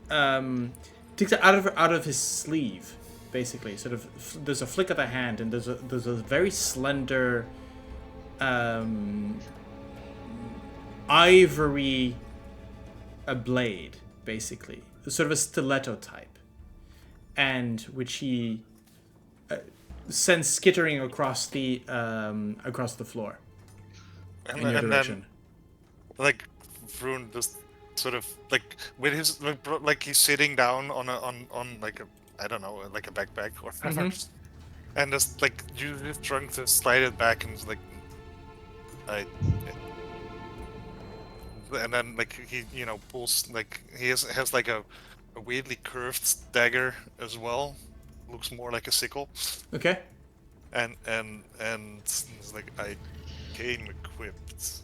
takes it out of his sleeve, basically. Sort of there's a flick of the hand, and there's a very slender ivory blade, basically, sort of a stiletto type, and which he sends skittering across the floor in your direction. Then, like, Vroon just sort of like with his like he's sitting down on like a, I don't know, like a backpack or whatever, and just like use his trunk to slide it back and like and then like he pulls, like he has like a weirdly curved dagger as well, looks more like a sickle. Okay. And it's like, I came equipped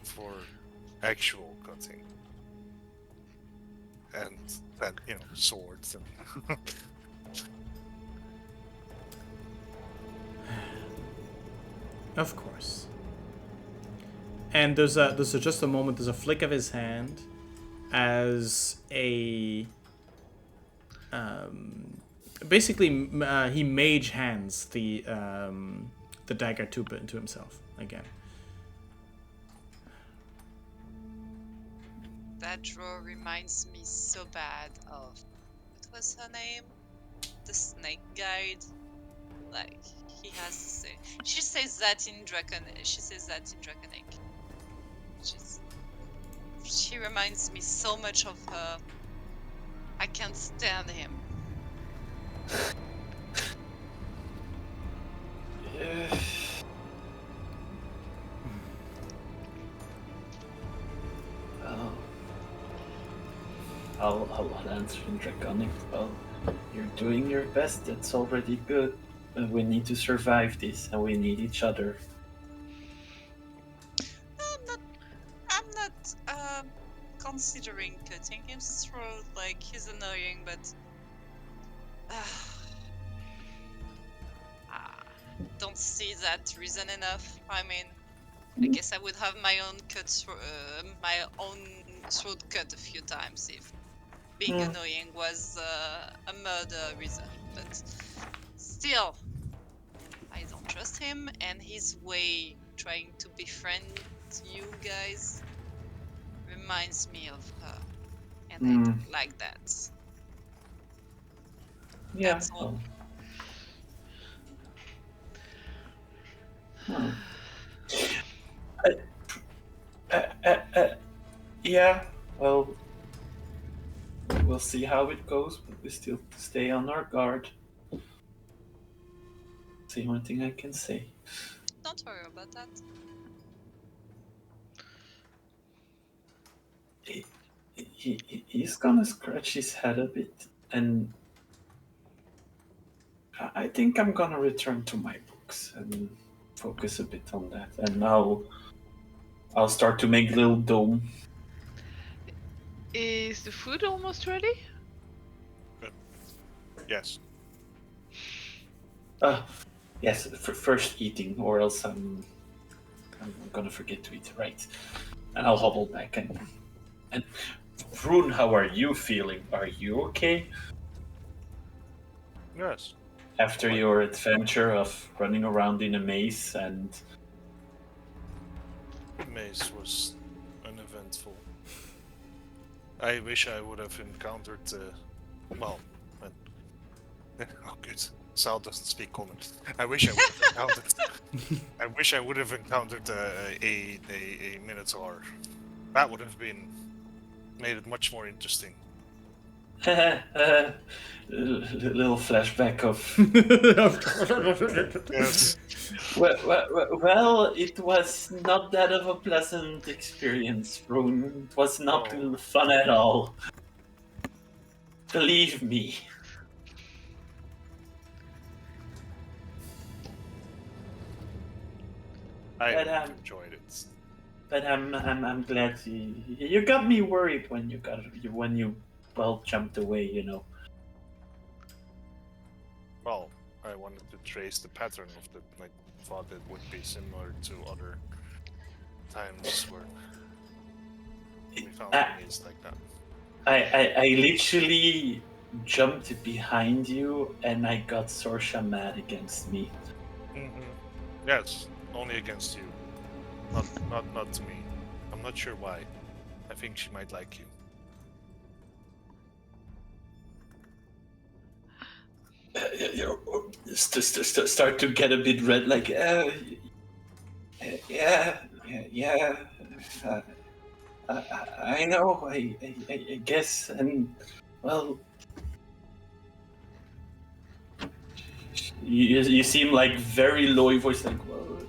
for actual cutting and that swords and Of course. And there's just a moment. There's a flick of his hand as a basically he mage hands the dagger to himself again. That draw reminds me so bad of, what was her name? The snake guide. Like, he has to say. She says that in Dragon Age. She reminds me so much of her. I can't stand him. Well, I'll answer in Draconic. Well, you're doing your best. That's already good. We need to survive this, and we need each other. I'm not considering cutting his throat. Like, he's annoying, but don't see that reason enough. I mean, I guess I would have my own throat cut a few times if being annoying was a murder reason. But still, I don't trust him, and his way trying to befriend you guys reminds me of her, and I don't like that. Yeah. That's all. Yeah, well, we'll see how it goes, but we still stay on our guard. That's the only thing I can say. Don't worry about that. He's gonna scratch his head a bit, and I think I'm gonna return to my books and focus a bit on that, and I'll start to make little dome. Is the food almost ready? Yes. Yes, first eating, or else I'm gonna forget to eat. Right, and I'll hobble back and Vroon, how are you feeling? Are you okay? Yes. After your adventure of running around in a maze and... The maze was uneventful. I wish I would have encountered oh good. Sal doesn't speak common. I wish I would have encountered I wish I would have encountered a Minotaur. That would have made it much more interesting. little flashback of... Yes. Well, it was not that of a pleasant experience, Vroon. It was not fun at all. Believe me. I enjoyed it. But I'm glad you got me worried when you jumped away, you know. Well, I wanted to trace the pattern of the thought it would be similar to other times where we found enemies like that. I literally jumped behind you and I got Sorsha mad against me. Mm-hmm. Yes, only against you. Not to me. I'm not sure why. I think she might like you. Start to get a bit red, like, I know, I guess, and, well, you seem like very low voice, like, well,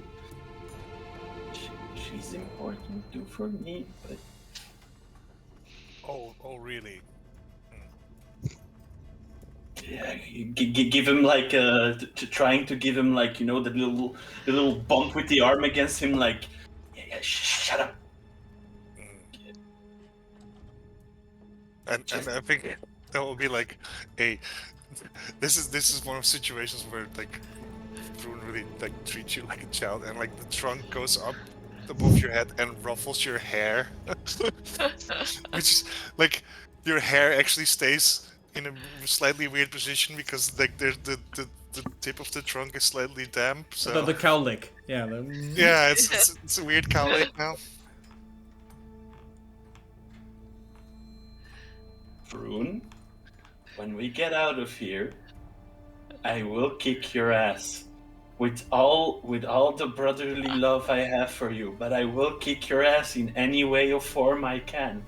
she's important too for me, but... Oh, really? Yeah, give him like trying to give him like, you know, the little bump with the arm against him, like, yeah, shut up. And I think that will be like this is one of the situations where like Vroon really like treats you like a child, and like the trunk goes up above your head and ruffles your hair, which is like your hair actually stays in a slightly weird position because like the tip of the trunk is slightly damp. So the cowlick, yeah. Yeah, it's a weird cowlick now. Vroon, when we get out of here, I will kick your ass. With all the brotherly love I have for you, but I will kick your ass in any way or form I can.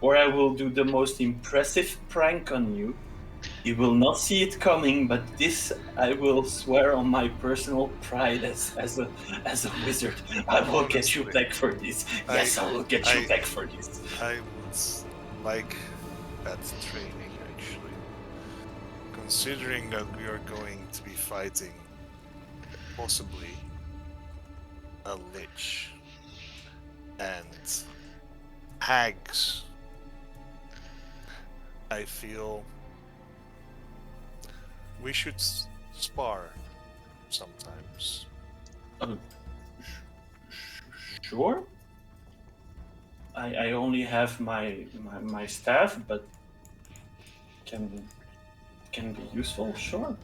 or I will do the most impressive prank on you. You will not see it coming, but this I will swear on my personal pride as a wizard. I will get you back for this. Yes, I will get you back for this. I would like that training, actually. Considering that we are going to be fighting possibly a lich and hags, I feel we should spar sometimes. Sure. I only have my staff, but can be useful. Sure.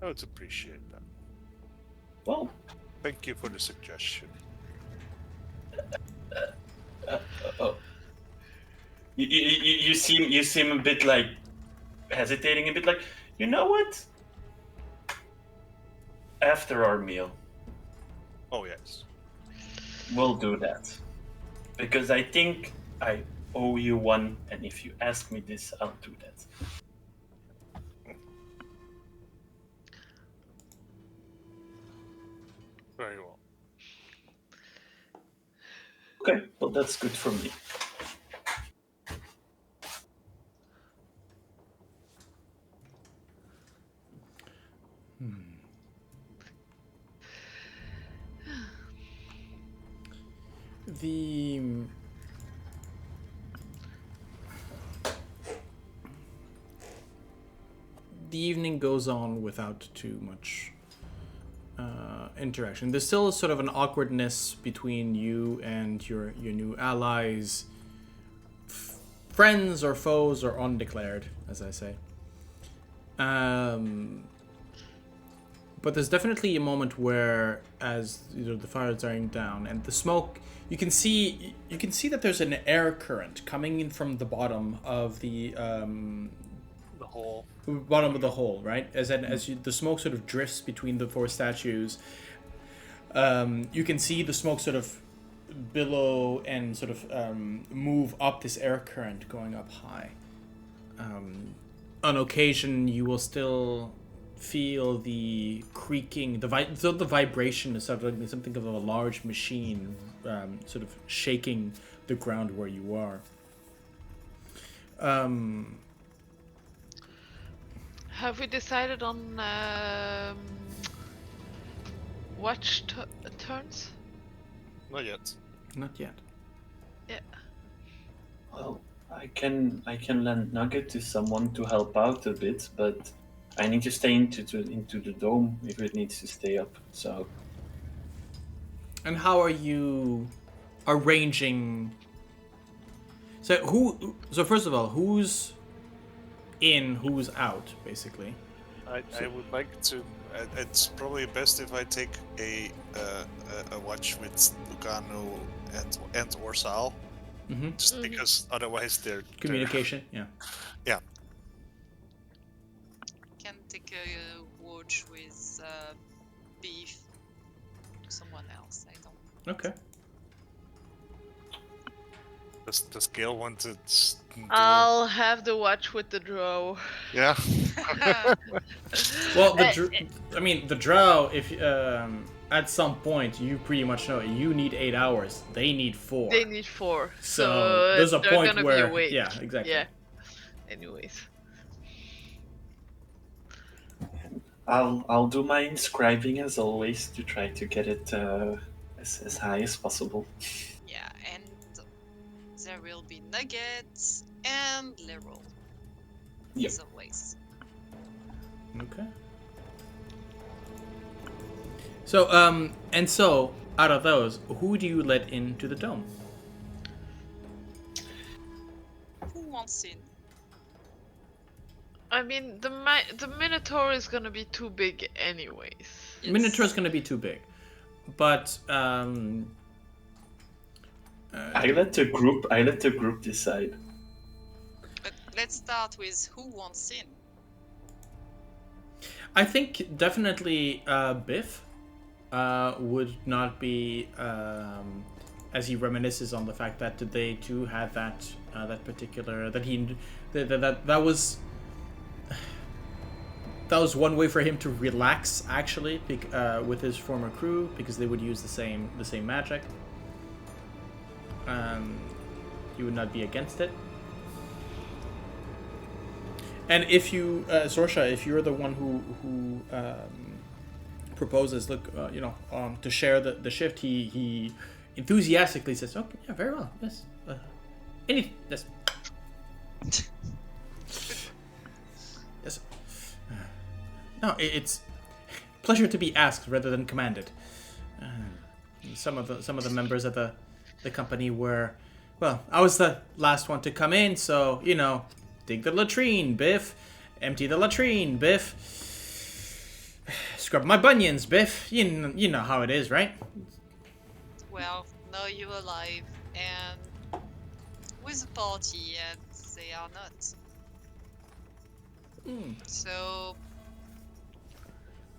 I would appreciate that. Well, thank you for the suggestion. You seem a bit like hesitating, a bit like, you know what? After our meal. Oh yes. We'll do that. Because I think I owe you one, and if you ask me this, I'll do that. Very well. Okay, well that's good for me. The evening goes on without too much interaction. There's still sort of an awkwardness between you and your new allies. Friends or foes or undeclared, as I say. But there's definitely a moment where, as the fire is dying down and the smoke, you can see that there's an air current coming in from the bottom of the hole. Bottom of the hole, right? The smoke sort of drifts between the four statues. You can see the smoke sort of billow and sort of move up this air current going up high. On occasion, you will still feel the creaking, the vibration is sort of something of a large machine, sort of shaking the ground where you are. Have we decided on watch turns? Not yet. Not yet. Yeah. Well, I can lend Nugget to someone to help out a bit, but I need to stay into the dome if it needs to stay up. So. And how are you arranging? So first of all, who's in, who's out, basically? I would like to. It's probably best if I take a watch with Lucano and Orsal, just because otherwise they're communication. Yeah. Can take a watch with Beef. Someone else. I don't. Okay. Does Gale want to? I'll have the watch with the drow. Yeah. Well, the drow. If at some point you pretty much know you need 8 hours, they need 4. They need 4. So there's a point gonna where be awake. Yeah, exactly. Yeah. Anyways. I'll do my inscribing as always to try to get it as high as possible. Yeah, and there will be Nuggets and Leroy. Yep. As always. Okay. So out of those, who do you let into the dome? Who wants in? I mean, the Minotaur is gonna be too big anyways. Yes. Minotaur is gonna be too big, but I let the group decide. But let's start with who wants in. I think definitely Biff would not be as he reminisces on the fact that they too had that particular that was one way for him to relax actually, with his former crew, because they would use the same magic. You would not be against it. And if you, Sorsha, if you're the one who proposes, look, to share the shift, he enthusiastically says, "Okay, yeah, very well, yes, yes, yes." No, it's pleasure to be asked rather than commanded. Some of the members of the company were, well, I was the last one to come in, so dig the latrine, Biff. Empty the latrine, Biff. Scrub my bunions, Biff. You know how it is, right? Well, now you're alive and with the party, and they are not. So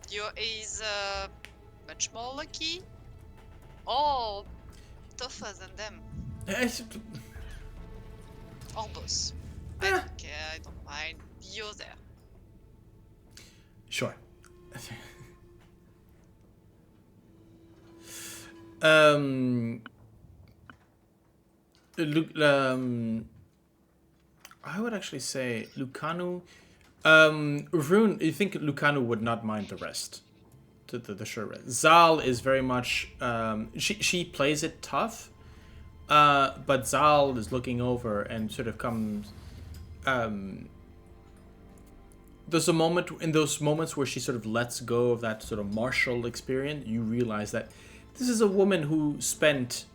you're either much more lucky or tougher than them. Or both. I don't care, I don't mind. You're there. Sure. I would actually say Lucanu. Vroon, you think Lucanu would not mind the rest? The sure rest. Zal is very much. She plays it tough, but Zal is looking over and sort of comes. There's a moment in those moments where she sort of lets go of that sort of martial experience. You realize that this is a woman who spent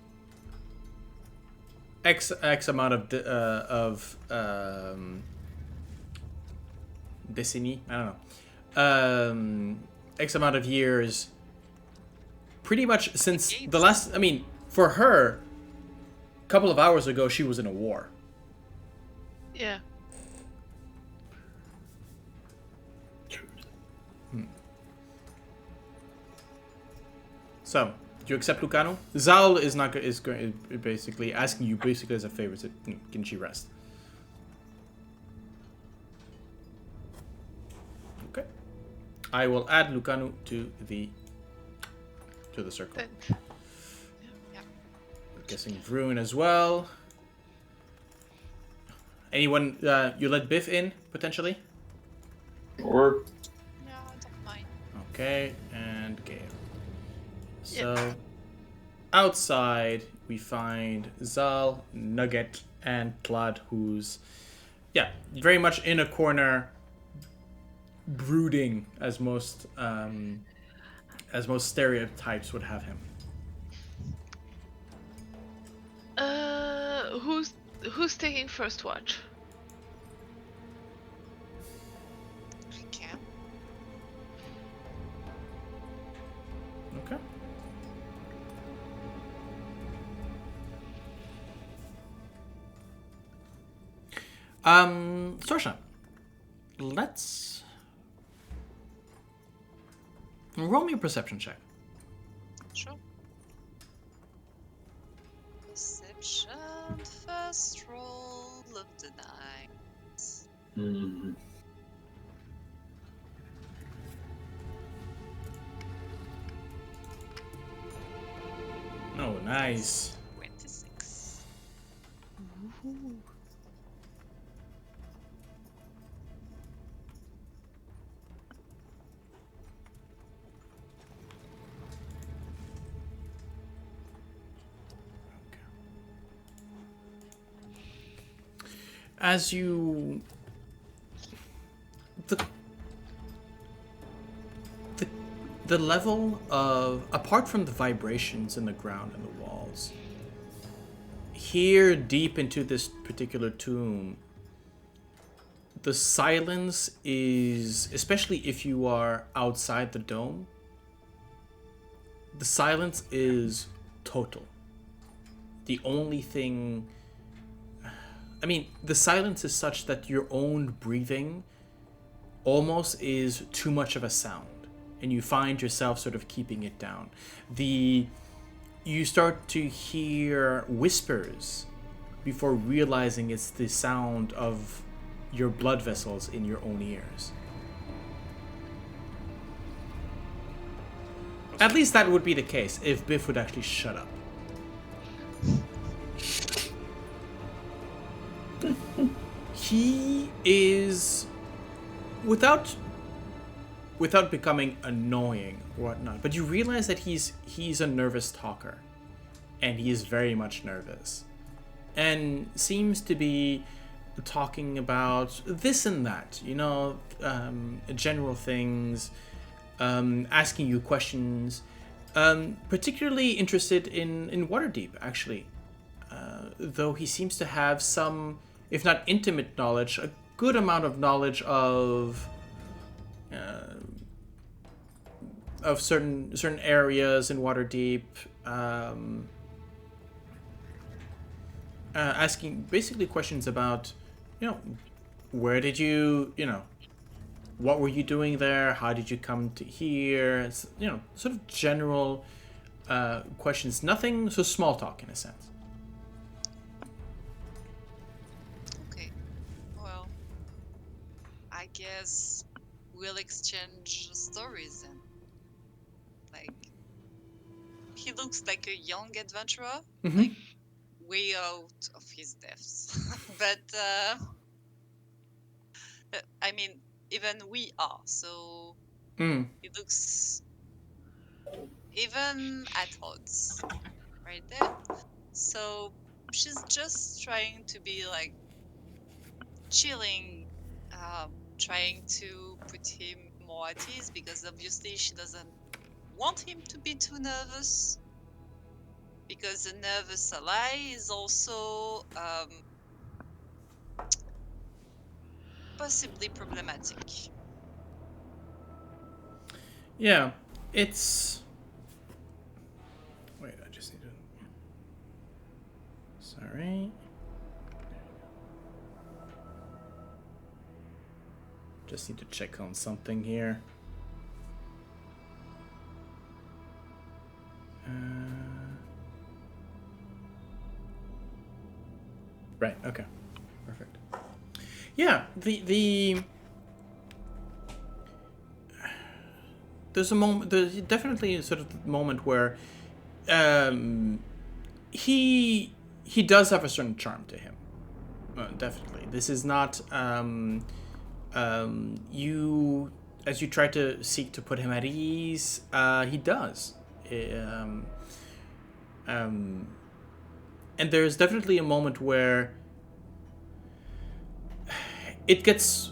X amount of decenni, I don't know, X amount of years, pretty much since the last. I mean, for her, a couple of hours ago, she was in a war. Yeah. So, do you accept Lucano? Zal is basically asking you as a favor. Can she rest? Okay. I will add Lucano to the circle. Yeah. I'm guessing Vroon as well. Anyone you let Biff in potentially? Or Yeah, I don't mind. Okay, and Gale. So, outside we find Zal, Nugget, and Claude, who's, very much in a corner, brooding, as most stereotypes would have him. Who's taking first watch? I can. Okay. Sorsha, let's roll me a perception check. Sure. Perception, first roll of the night. Oh, nice. 26. Ooh. As you the level of, apart from the vibrations in the ground and the walls, here deep into this particular tomb, the silence is, especially if you are outside the dome, the silence is total. The only thing, I mean, the silence is such that your own breathing almost is too much of a sound, and you find yourself sort of keeping it down. The you start to hear whispers before realizing it's the sound of your blood vessels in your own ears. At least that would be the case if Biff would actually shut up. He is, without becoming annoying or whatnot, but you realize that he's a nervous talker, and he is very much nervous, and seems to be talking about this and that, general things, asking you questions, particularly interested in Waterdeep, actually. Though he seems to have some, if not intimate knowledge, a good amount of knowledge of certain areas in Waterdeep, asking basically questions about, where did you, what were you doing there? How did you come to here? Sort of general questions. Nothing, so small talk in a sense. Okay. Well, I guess we'll exchange stories then. Like, he looks like a young adventurer, like way out of his depths. But I mean, even we are. So he looks even at odds, right there. So she's just trying to be like chilling, trying to put him more at ease, because obviously she doesn't want him to be too nervous, because a nervous ally is also possibly problematic. Yeah, it's... Wait, I just need to... Sorry. Just need to check on something here. Right, okay. Perfect. Yeah, there's a moment, there's definitely sort of the moment where he does have a certain charm to him. Definitely. This is not you, as you try to seek to put him at ease, he does. And there's definitely a moment where it gets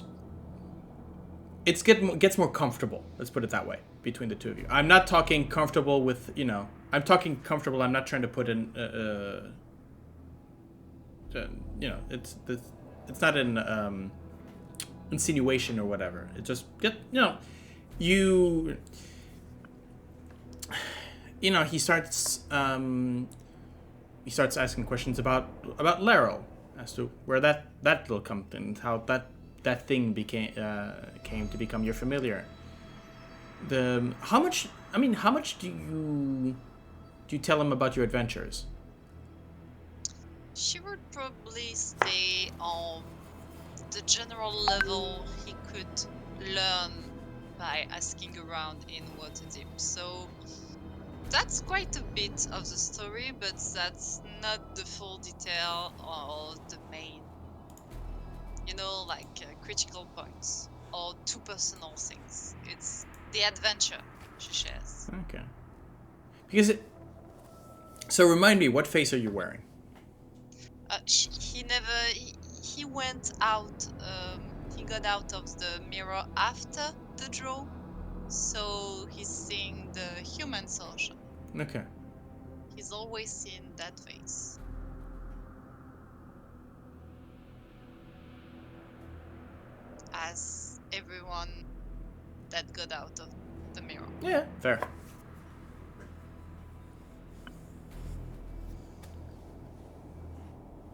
more comfortable. Let's put it that way, between the two of you. I'm not talking comfortable with, I'm talking comfortable. I'm not trying to put in it's not an insinuation or whatever. It just he starts asking questions about Laro, as to where that little come and how that thing came to become your familiar. How much do you tell him about your adventures? She would probably stay on the general level he could learn by asking around in Waterdeep. So that's quite a bit of the story, but that's not the full detail or the main, critical points or too personal things. It's the adventure she shares. Okay. Because so remind me, what face are you wearing? He went out, he got out of the mirror after the draw, so he's seeing the human Sorsha. Okay. He's always seen that face. As everyone that got out of the mirror. Yeah, fair.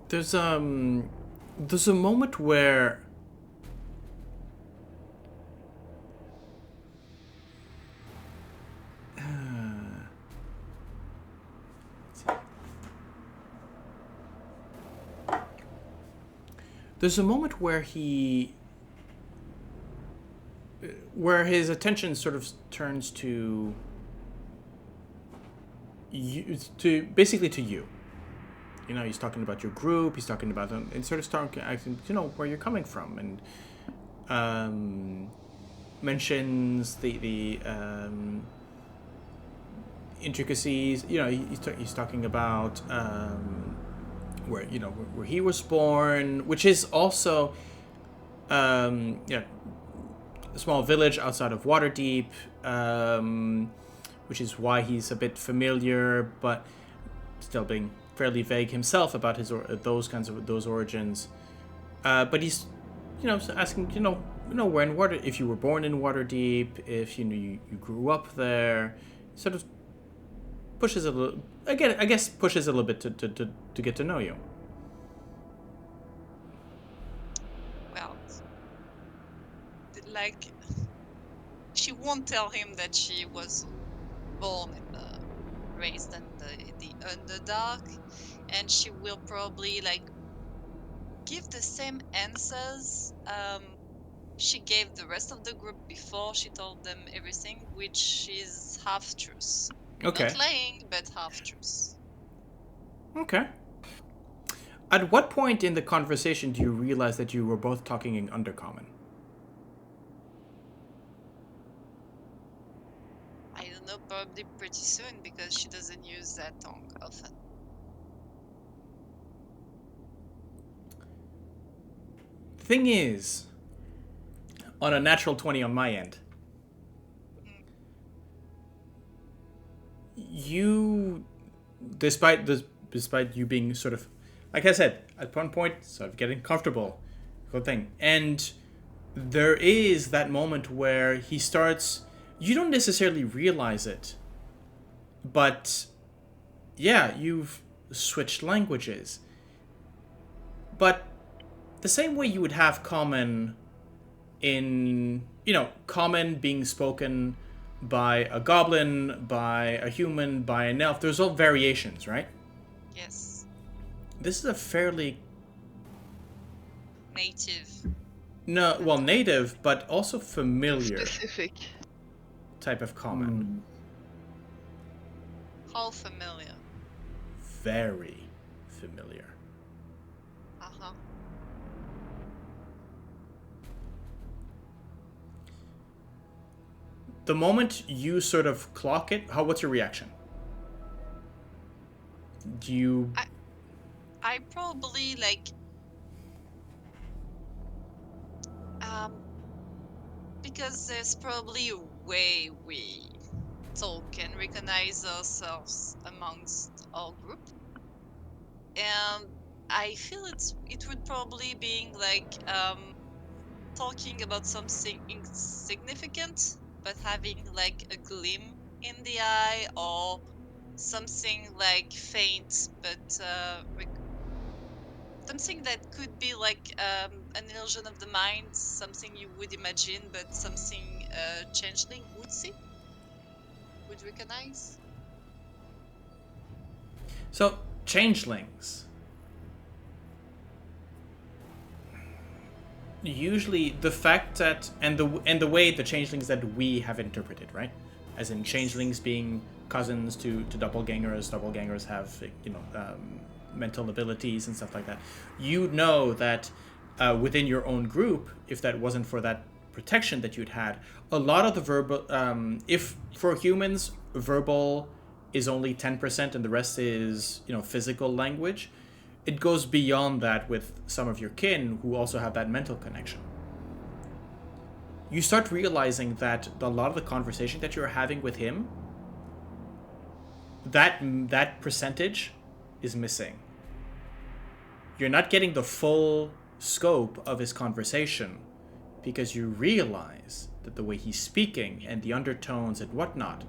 There's a moment where there's a moment where his attention sort of turns to you, basically to you. You know, he's talking about your group. He's talking about and sort of starting, where you're coming from, and mentions the intricacies. You know, he's talking about where he was born, which is also a small village outside of Waterdeep, which is why he's a bit familiar, but still being fairly vague himself about those origins. But he's asking where in Water, if you were born in Waterdeep, if you grew up there, sort of pushes a little again. I guess pushes a little bit to get to know you. Well, like, she won't tell him that she was born and raised in the Underdark, and she will probably give the same answers she gave the rest of the group before she told them everything, which is half truths. Okay. Not lying, but half truths. Okay. At what point in the conversation do you realize that you were both talking in Undercommon? I don't know, probably pretty soon, because she doesn't use that tongue often. Thing is, on a natural 20 on my end, you, despite you being sort of, like I said, at one point, sort of getting comfortable, good thing, and there is that moment where he starts. You don't necessarily realize it, but yeah, you've switched languages. But the same way you would have common in, common being spoken by a goblin, by a human, by an elf, there's all variations, right? Yes. This is a fairly native. No, well, native, but also familiar. Specific. Type of common. How familiar? Very familiar. Uh-huh. The moment you sort of clock it, what's your reaction? Do you... I probably because there's probably a way we talk and recognize ourselves amongst our group, and I feel it would probably be talking about something insignificant, but having a gleam in the eye, or something faint, but something that could be an illusion of the mind, something you would imagine, but something Changeling would see, would recognize. So, changelings. Usually, the fact that and the way the changelings that we have interpreted, right? As in changelings being cousins to doppelgangers. Doppelgangers have mental abilities and stuff like that. You know that within your own group, if that wasn't for that protection that you'd had, a lot of the verbal, if for humans, verbal is only 10% and the rest is, physical language, it goes beyond that with some of your kin who also have that mental connection. You start realizing that a lot of the conversation that you're having with him, that percentage is missing. You're not getting the full scope of his conversation because you realize that the way he's speaking and the undertones and whatnot,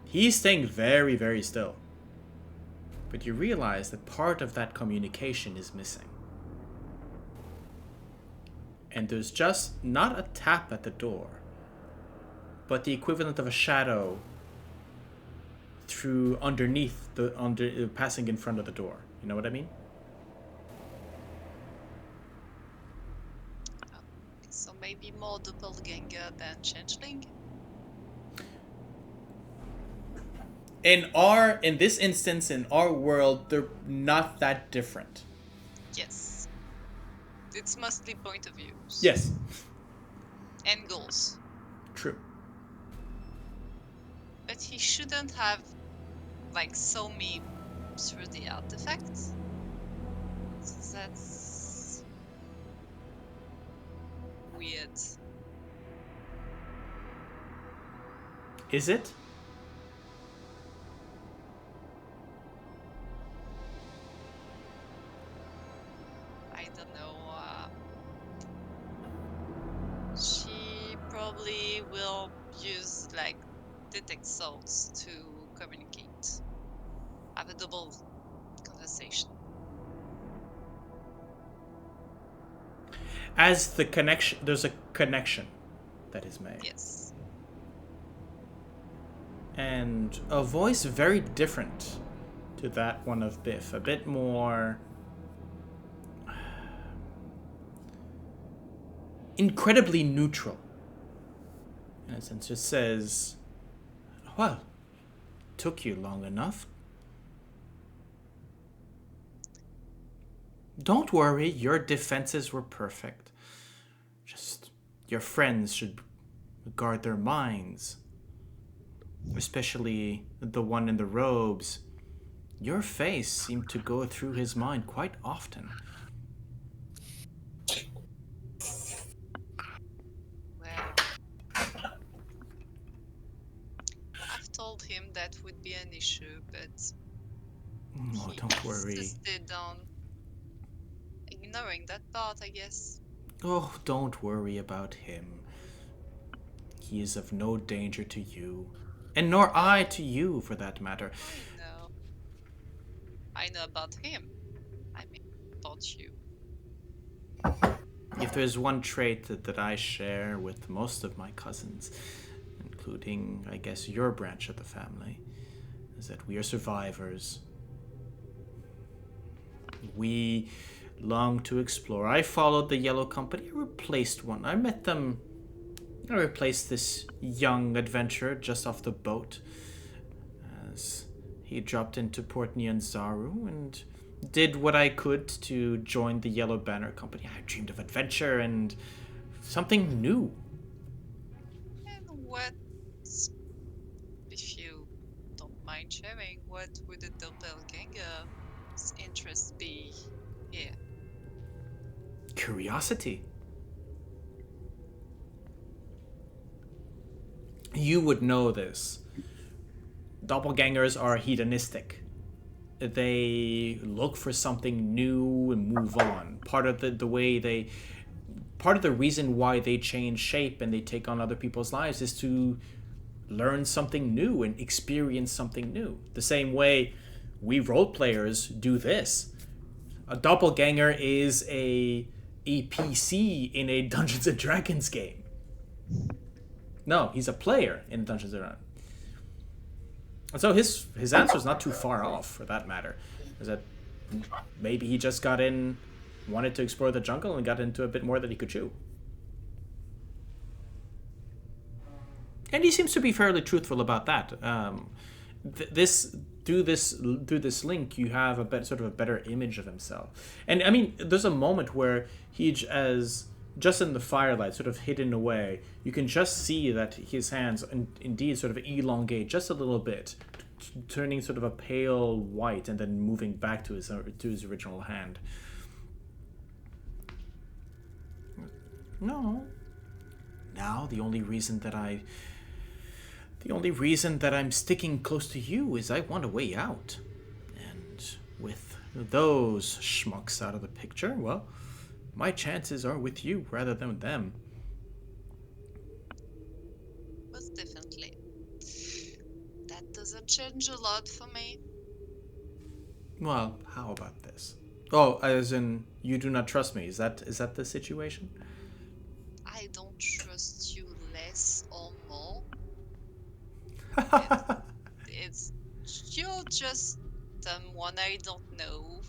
he's staying very, very still. But you realize that part of that communication is missing. And there's just not a tap at the door, but the equivalent of a shadow through underneath passing in front of the door. You know what I mean? maybe more doppelganger than changeling. In this instance, in our world, they're not that different. Yes. It's mostly point of views. Yes. And goals. True. But he shouldn't have, like, saw me through the artifacts. So that's weird. Is it? I don't know. She probably will use like detect thoughts to communicate. Have a double conversation. As the connection, there's a connection that is made. Yes. And a voice very different to that one of Biff. A bit more incredibly neutral. In a sense, it says, well, took you long enough. Don't worry, your defenses were perfect. Just, your friends should guard their minds. Especially the one in the robes. Your face seemed to go through his mind quite often. Well, I've told him that would be an issue, but Oh, don't worry. he insisted on ignoring that part, I guess. Oh, don't worry about him. He is of no danger to you. And nor I to you, for that matter. No. I know about him. I mean, about you. If there's one trait that I share with most of my cousins, including, I guess, your branch of the family, is that we are survivors. We long to explore. I followed the Yellow Company. I replaced one. I met them. I replaced this young adventurer just off the boat as he dropped into Port Nyanzaru and did what I could to join the Yellow Banner Company. I dreamed of adventure and something new. And what, if you don't mind sharing, what would a doppelganger's interest be here? Curiosity. You would know this. Doppelgangers are hedonistic. They look for something new and move on. Part of the reason why they change shape and they take on other people's lives is to learn something new and experience something new. The same way we role players do this. A doppelganger is a PC in a Dungeons and Dragons game. No, he's a player in Dungeons and Dragons. And so his answer is not too far off, for that matter. Is that maybe he just got in, wanted to explore the jungle, and got into a bit more that he could chew. And he seems to be fairly truthful about that. Through this link, you have a better image of himself. And I mean, there's a moment where as just in the firelight, sort of hidden away, you can just see that his hands indeed sort of elongate just a little bit, turning sort of a pale white and then moving back to his original hand. No. Now the only reason that I'm sticking close to you is I want a way out. And with those schmucks out of the picture, well, my chances are with you rather than with them. Most definitely. That doesn't change a lot for me. Well, how about this? Oh, as in, you do not trust me. Is that the situation? I don't trust you less or more. It's you're just someone I don't know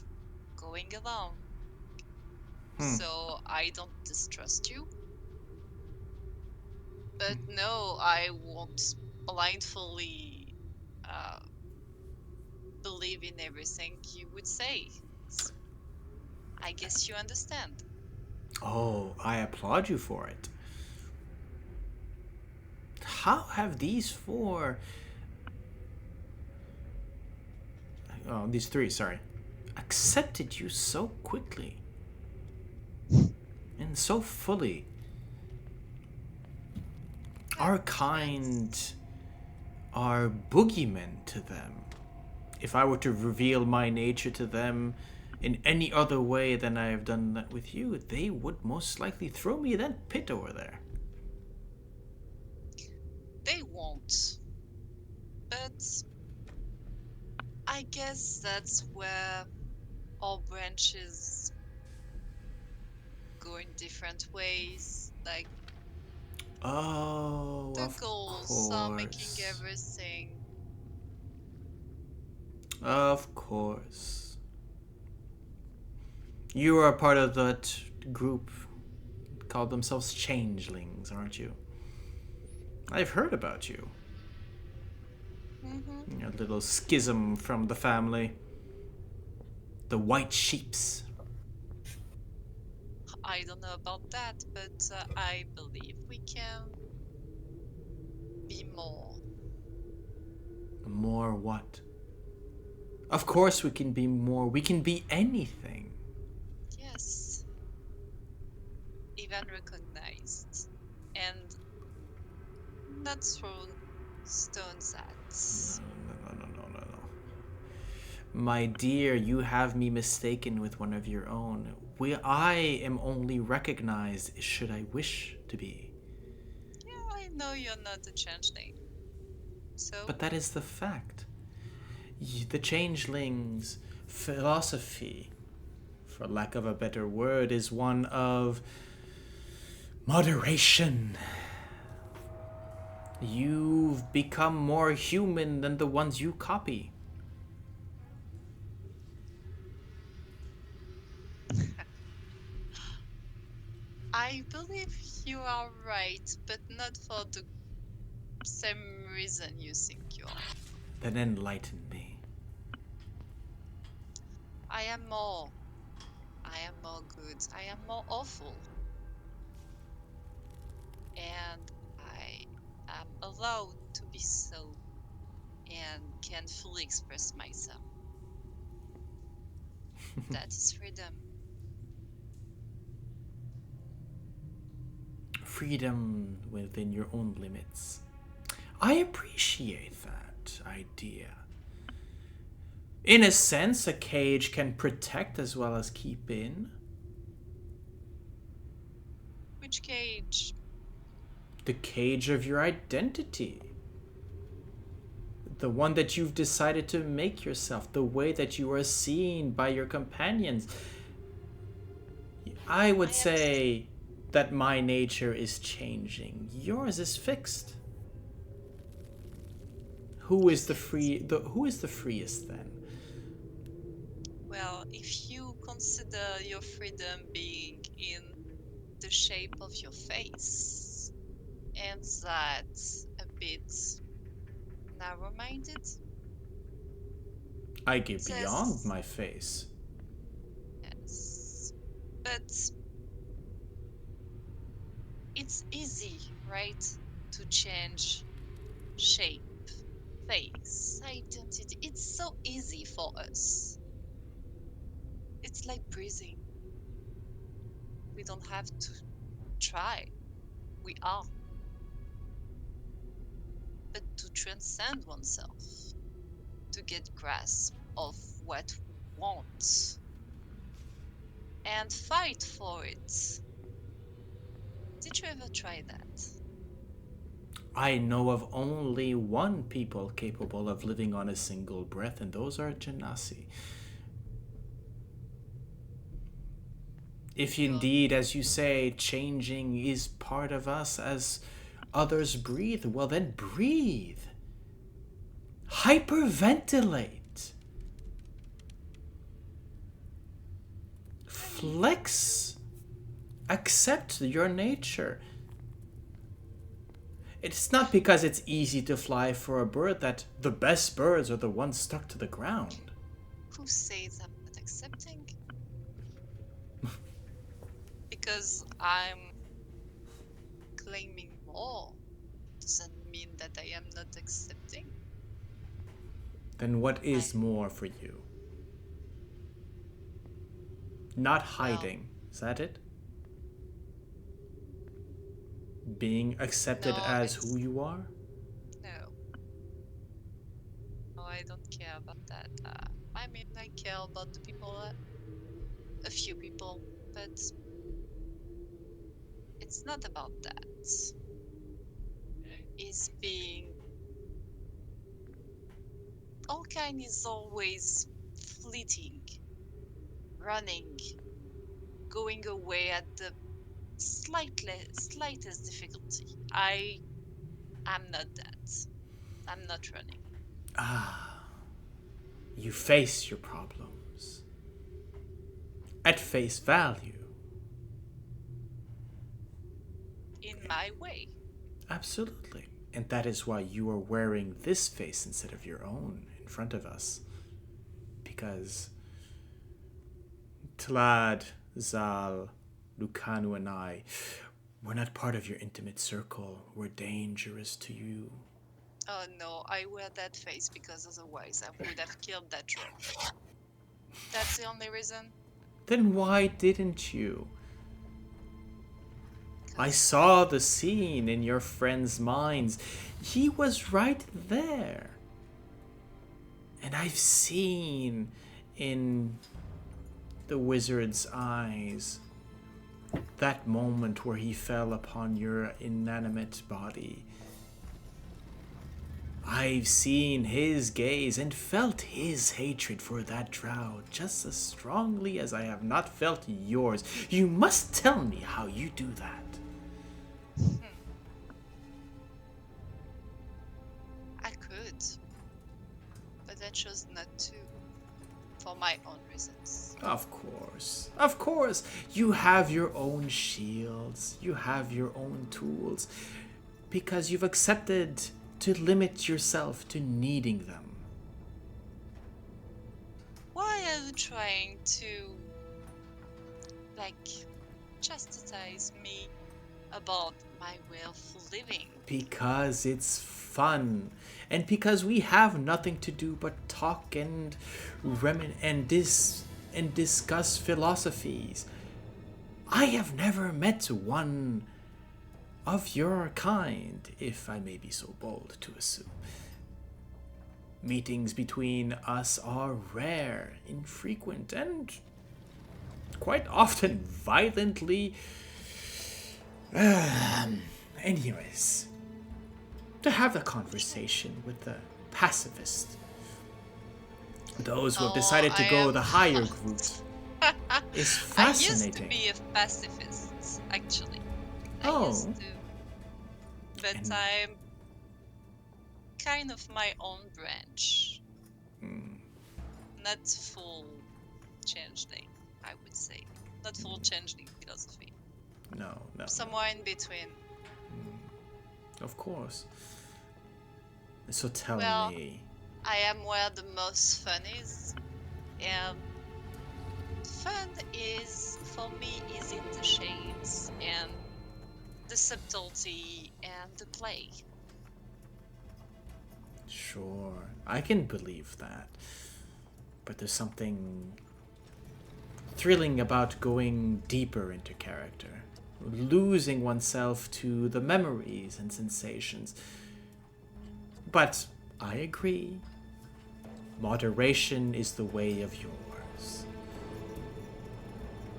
going along. So I don't distrust you. But no, I won't blindly believe in everything you would say. I guess you understand. Oh, I applaud you for it. How have these these three, sorry, accepted you so quickly and so fully? Our kind are boogeymen to them. If I were to reveal my nature to them in any other way than I have done that with you, they would most likely throw me in that pit over there. They won't. But I guess that's where all branches go in different ways. Like Oh, the of goals are making course. everything. Of course. You are part of that group called themselves Changelings, aren't you? I've heard about you. Mm-hmm. A little schism from the family. The White Sheeps. I don't know about that, but I believe we can be more. More what? Of course we can be more. We can be anything. Yes, even recognized. And not thrown stones at. No. My dear, you have me mistaken with one of your own. I am only recognized should I wish to be. Yeah, I know you're not a changeling. So, But that is the fact. The changeling's philosophy, for lack of a better word, is one of moderation. You've become more human than the ones you copy. I believe you are right, but not for the same reason you think you are. Then enlighten me. I am more. I am more good. I am more awful. And I am allowed to be so and can fully express myself. That is freedom. Freedom within your own limits. I appreciate that idea. In a sense, a cage can protect as well as keep in. Which cage? The cage of your identity. The one that you've decided to make yourself, the way that you are seen by your companions. I would say that my nature is changing. Yours is fixed. Who is the freest then? Well, if you consider your freedom being in the shape of your face, and that's a bit narrow-minded, I get beyond says my face. yes. But it's easy, right? To change shape, face, identity. It's so easy for us. It's like breathing. We don't have to try. We are. But to transcend oneself, to get grasp of what we want and fight for it. Did you ever try that? I know of only one people capable of living on a single breath, and those are Genasi. If You're indeed, as you say, changing is part of us as others breathe, well then breathe. Hyperventilate. Flex. Accept your nature. It's not because it's easy to fly for a bird that the best birds are the ones stuck to the ground. Who says I'm not accepting? Because I'm claiming more doesn't mean that I am not accepting. Then what is more for you? Not hiding. Is that it? Being accepted as who you are? No. No, I don't care about that. I mean, I care about the people, a few people, but it's not about that. It's being... All kind is always fleeting, running, going away at the slightest difficulty. I'm not that. I'm not running. You face your problems. At face value. In my way. Absolutely. And that is why you are wearing this face instead of your own in front of us. Because Tlad, Zal, Lucanu, and I, we're not part of your intimate circle. We're dangerous to you. Oh no, I wear that face because otherwise I would have killed that troll. That's the only reason. Then why didn't you? I saw the scene in your friends' minds. He was right there. And I've seen in the wizard's eyes that moment where he fell upon your inanimate body. I've seen his gaze and felt his hatred for that drow just as strongly as I have not felt yours. You must tell me how you do that. I could, but I chose not to, for my own reasons. Of course. You have your own shields. You have your own tools. Because you've accepted to limit yourself to needing them. Why are you trying to, chastise me about my way of living? Because it's fun. And because we have nothing to do but talk and discuss philosophies. I have never met one of your kind, if I may be so bold to assume. Meetings between us are rare, infrequent, and quite often violently... anyways, to have a conversation with the pacifist, those who have decided to go the higher route, is fascinating. I used to be a pacifist, actually. Oh. I used to. But I'm kind of my own branch. Not full changeling, I would say. Not full changeling philosophy. No. Somewhere in between. Of course. So tell me. I am where the most fun is. And fun is, for me, is in the shades and the subtlety and the play. Sure, I can believe that. But there's something thrilling about going deeper into character, losing oneself to the memories and sensations. But I agree. Moderation is the way of yours.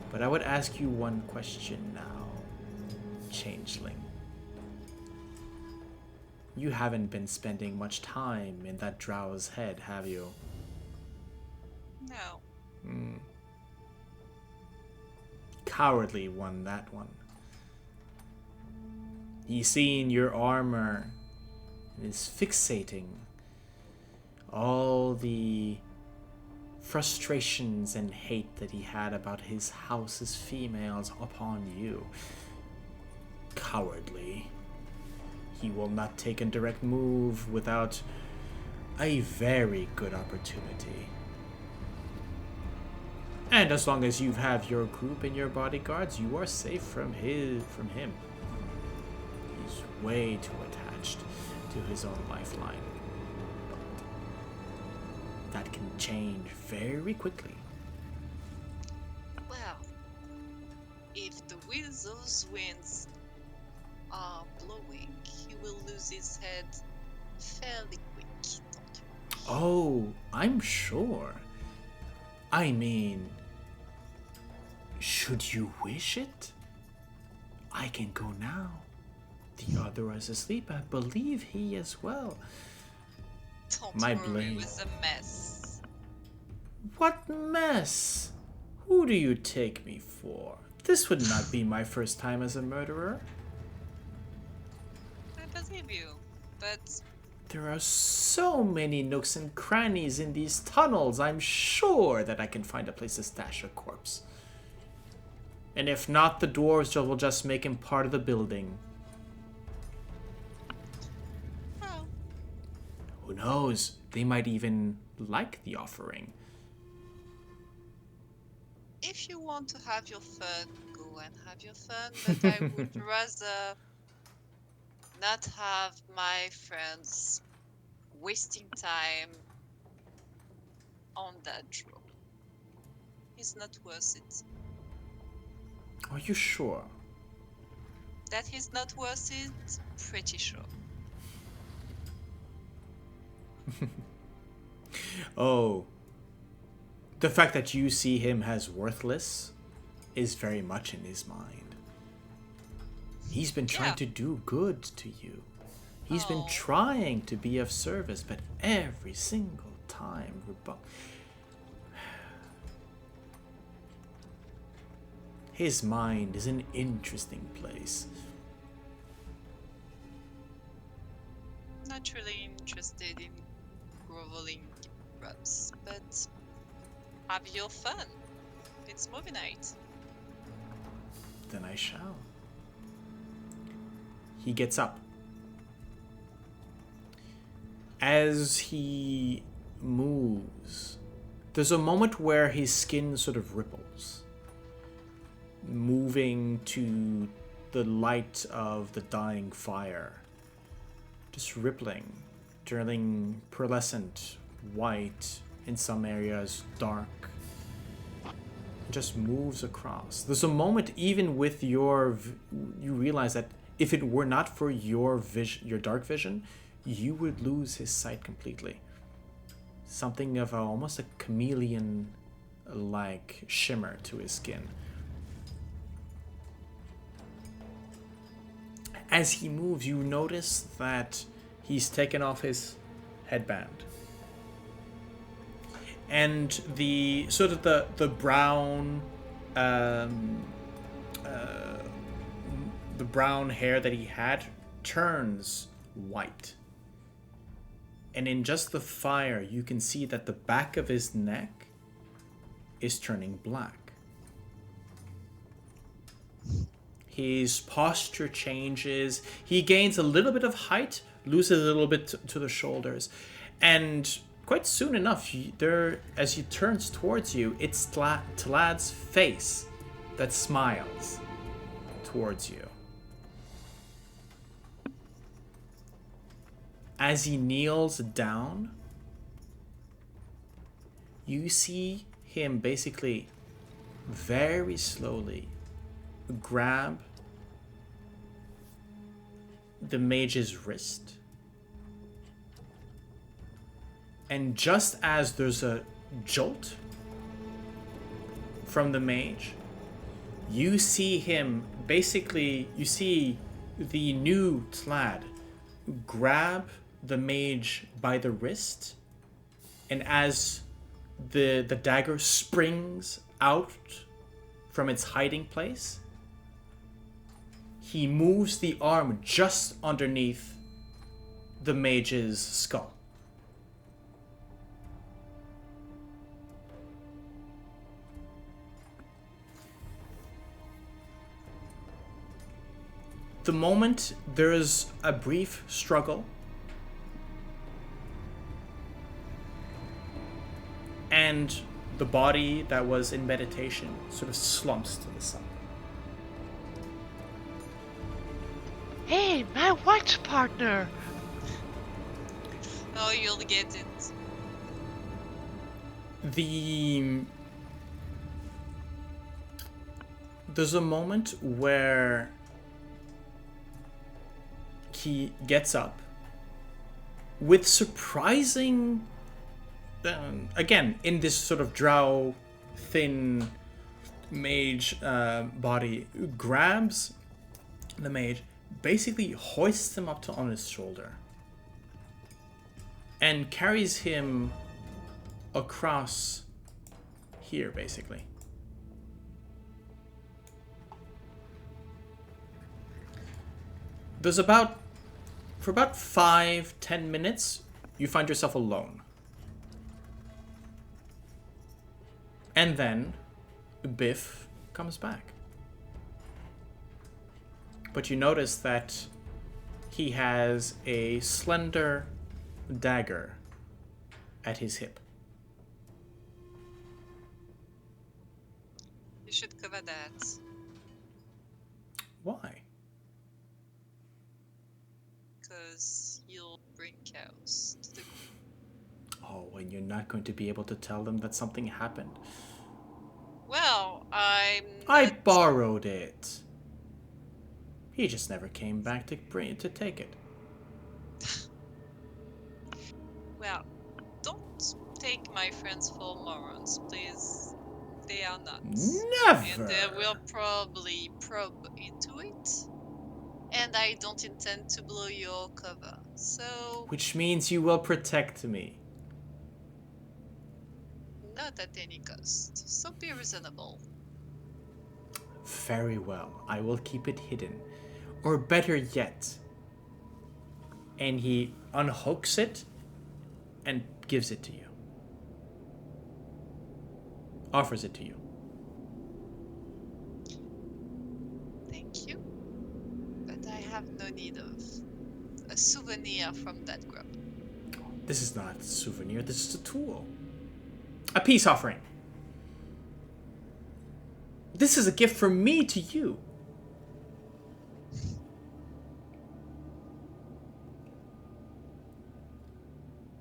But I would ask you one question now, Changeling. You haven't been spending much time in that drow's head, have you? No. Cowardly one, that one. He's seen your armor and is fixating all the frustrations and hate that he had about his house's females upon you. Cowardly. He will not take a direct move without a very good opportunity. And as long as you have your group and your bodyguards, you are safe from him. He's way too attached to his own lifeline. That can change very quickly. Well, if the Wizard's winds are blowing, he will lose his head fairly quick, don't worry. Oh, I'm sure. I mean, should you wish it? I can go now. The other is asleep. I believe he as well. Don't My worry, blade. it was a mess. What mess? Who do you take me for? This would not be my first time as a murderer. I believe you, but There are so many nooks and crannies in these tunnels. I'm sure that I can find a place to stash a corpse. And if not, the dwarves will just make him part of the building. well, Who knows? They might even like the offering. if you want to have your fun, go and have your fun, but I would rather not have my friends wasting time on that draw. It's not worth it. Are you sure? That he's not worth it, pretty sure. Oh. The fact that you see him as worthless is very much in his mind. He's been trying to do good to you. He's been trying to be of service, but every single time, his mind is an interesting place. Not really interested in groveling rubs, but have your fun. It's movie night. Then I shall. He gets up. As he moves, there's a moment where his skin sort of ripples, moving to the light of the dying fire. Just rippling, turning pearlescent, white, in some areas dark. Just moves across. There's a moment, even with you realize that if it were not for your dark vision, you would lose his sight completely. Something of almost a chameleon-like shimmer to his skin. As he moves, you notice that he's taken off his headband. And the sort of the brown the brown hair that he had turns white. And in just the fire, you can see that the back of his neck is turning black. His posture changes. He gains a little bit of height, loses a little bit to the shoulders. And quite soon enough, as he turns towards you, it's Talad's face that smiles towards you. As he kneels down, you see him basically very slowly grab the mage's wrist. And just as there's a jolt from the mage, you see him you see the new Tlad grab the mage by the wrist, and as the dagger springs out from its hiding place, he moves the arm just underneath the mage's skull. the moment there is a brief struggle, and the body that was in meditation sort of slumps to the side. Hey, my watch partner! Oh, you'll get it. There's a moment where he gets up with surprising, again, in this sort of drow, thin mage body, grabs the mage, basically hoists him up on his shoulder, and carries him across here, basically. For about 5-10 minutes, you find yourself alone. And then Biff comes back. But you notice that he has a slender dagger at his hip. You should cover that. Why? Because you'll bring chaos to the group. Oh, and you're not going to be able to tell them that something happened. Well, I borrowed it. He just never came back to take it. Well, don't take my friends for morons, please. They are not. Never! And they will probably probe into it. And I don't intend to blow your cover, so... Which means you will protect me. Not at any cost, so be reasonable. Very well, I will keep it hidden. Or better yet. And he unhooks it and gives it to you. Offers it to you. Thank you. But I have no need of a souvenir from that group. This is not a souvenir, this is a tool. A peace offering. This is a gift from me to you.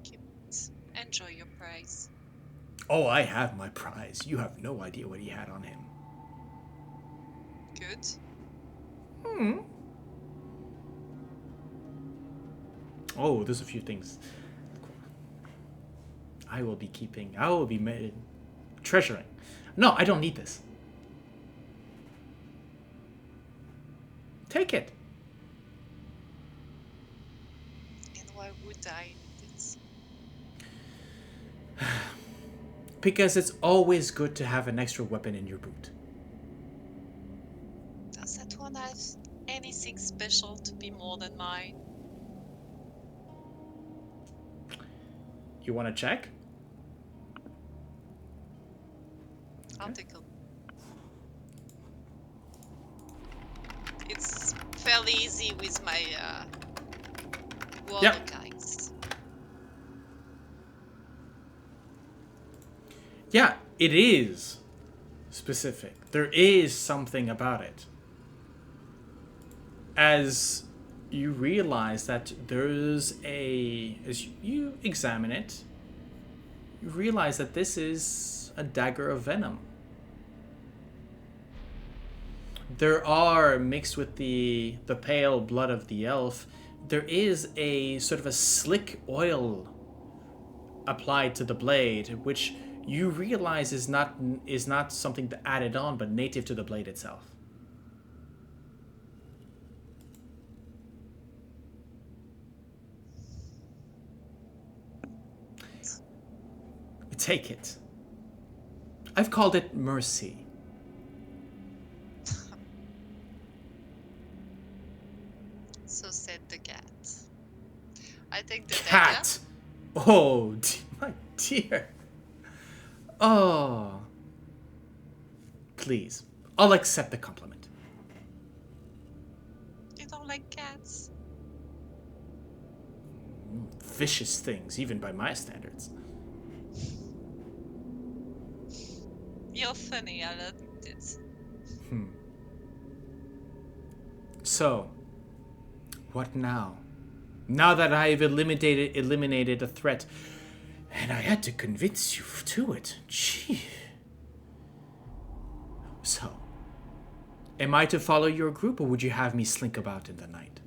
Keep it. Enjoy your prize. Oh, I have my prize. You have no idea what he had on him. Good. Oh, there's a few things. I will be treasuring. No, I don't need this. Take it. And why would I need it? Because it's always good to have an extra weapon in your boot. Does that one have anything special to be more than mine? You want to check? I'll take a look. It's fairly easy with my warlock eyes. Yeah, it is specific. There is something about it. As you realize that as you examine it, you realize that this is a dagger of venom. There are, mixed with the pale blood of the elf, there is a sort of a slick oil applied to the blade, which you realize is not something added on, but native to the blade itself. Take it. I've called it mercy. So said the cat. I take the Cat! Oh, my dear. Oh. Please. I'll accept the compliment. dagger. It like cats. Vicious things, even by my standards. You're funny, I'll admit it. So, what now? Now that I've eliminated a threat, and I had to convince you to it. Gee. So, am I to follow your group, or would you have me slink about in the night?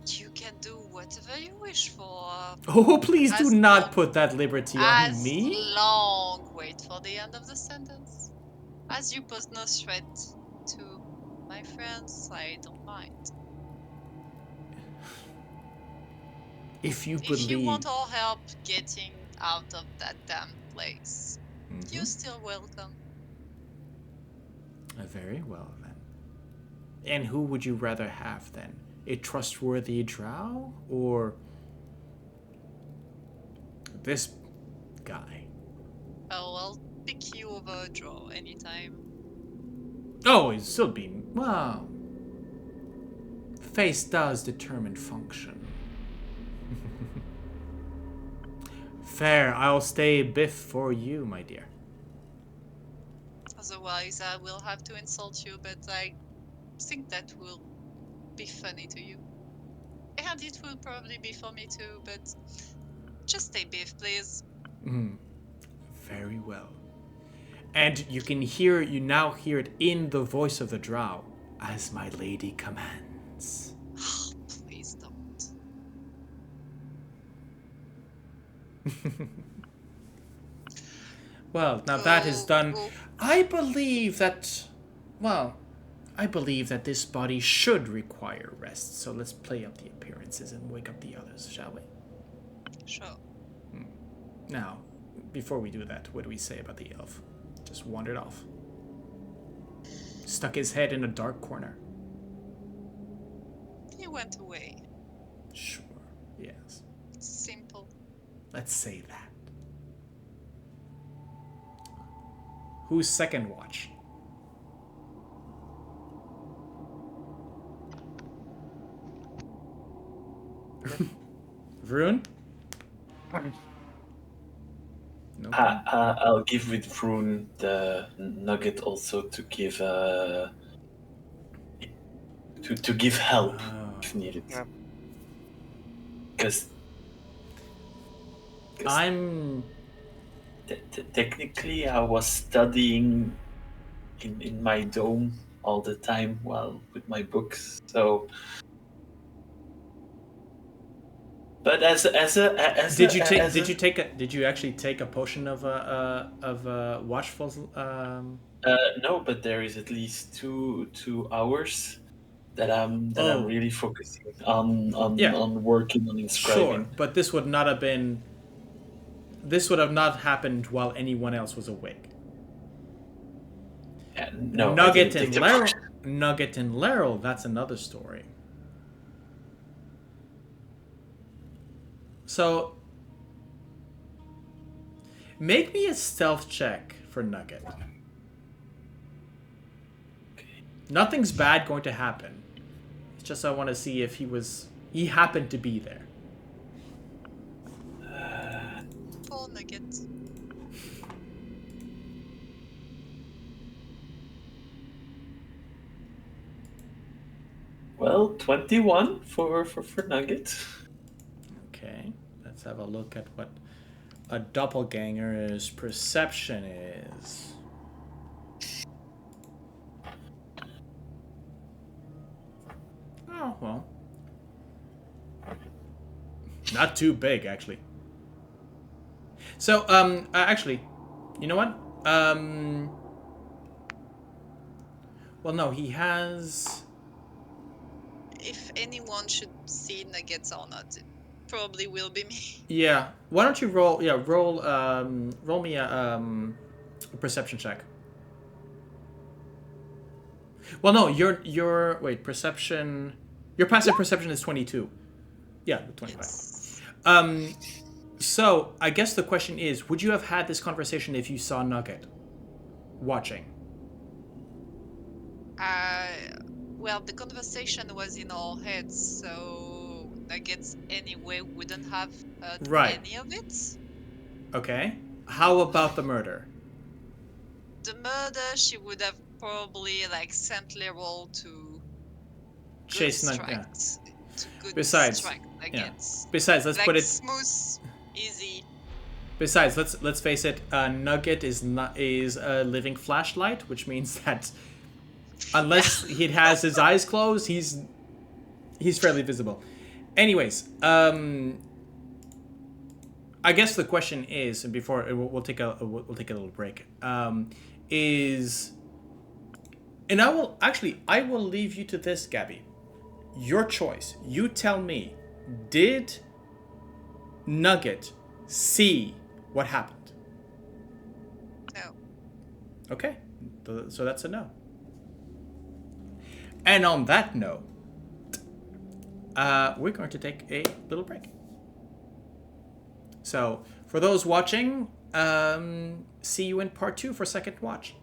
You can do whatever you wish for. Oh, please do As not long- put that liberty on As me. long, wait for the end of the sentence. As you pose no threat to my friends, I don't mind. If you If you want believe... our help getting out of that damn place, you're still welcome. Very well, then. And who would you rather have, then? A trustworthy drow, or this guy? Oh, I'll pick you over a draw anytime. Oh, he's still being... Well... Face does determine function. Fair, I'll stay biff for you, my dear. Otherwise, I will have to insult you, but I think that will be funny to you. And it will probably be for me too, but just stay biff, please. Very well. And you now hear it in the voice of the drow, as my lady commands. Oh, please don't. Well, now that is done, I believe that this body should require rest. So let's play up the appearances and wake up the others, shall we? Sure. Now, before we do that, what do we say about the elf? Just wandered off. Stuck his head in a dark corner. He went away. Sure, yes. Simple. Let's say that. Who's second watch? Vroon? No. I'll give with Vroon the nugget also to give to give help if needed. Yeah. Because I'm... technically I was studying in my dome all the time while with my books. So, but Did you actually take a potion of watchful? No, but there is at least two hours that I'm really focusing on working on inscribing. Sure, but this would not have happened while anyone else was awake. Yeah, no, Nugget and Laryl, that's another story. So, make me a stealth check for Nugget. Nothing's bad going to happen. It's just I want to see if he happened to be there. Poor Nugget. Well, 21 for Nugget. Okay, let's have a look at what a doppelganger's perception is. Oh, well. Not too big, actually. So, actually, you know what? Well, no, he has... If anyone should see Nuggets or not, it probably will be me. Yeah. Why don't you roll me a perception check. Well, no, your perception... Your passive perception is 22. Yeah, 25. Yes. So, I guess the question is, would you have had this conversation if you saw Nugget watching? Well, the conversation was in our heads, so Nuggets anyway wouldn't have heard Right. any of it. Okay. How about the murder? The murder, she would have probably like sent Leroy to go Chase distract. To go Besides, distract Nuggets. Besides, let's like put it. Smooth, easy. Besides, let's face it. Nugget is a living flashlight, which means that unless he has his eyes closed, he's fairly visible. Anyways, I guess the question is, and before we'll take a little break, is, and I will leave you to this, Gabby. Your choice. You tell me, did Nugget see what happened? No. Okay, so that's a no. And on that note, we're going to take a little break. So, for those watching, see you in part 2 for second watch.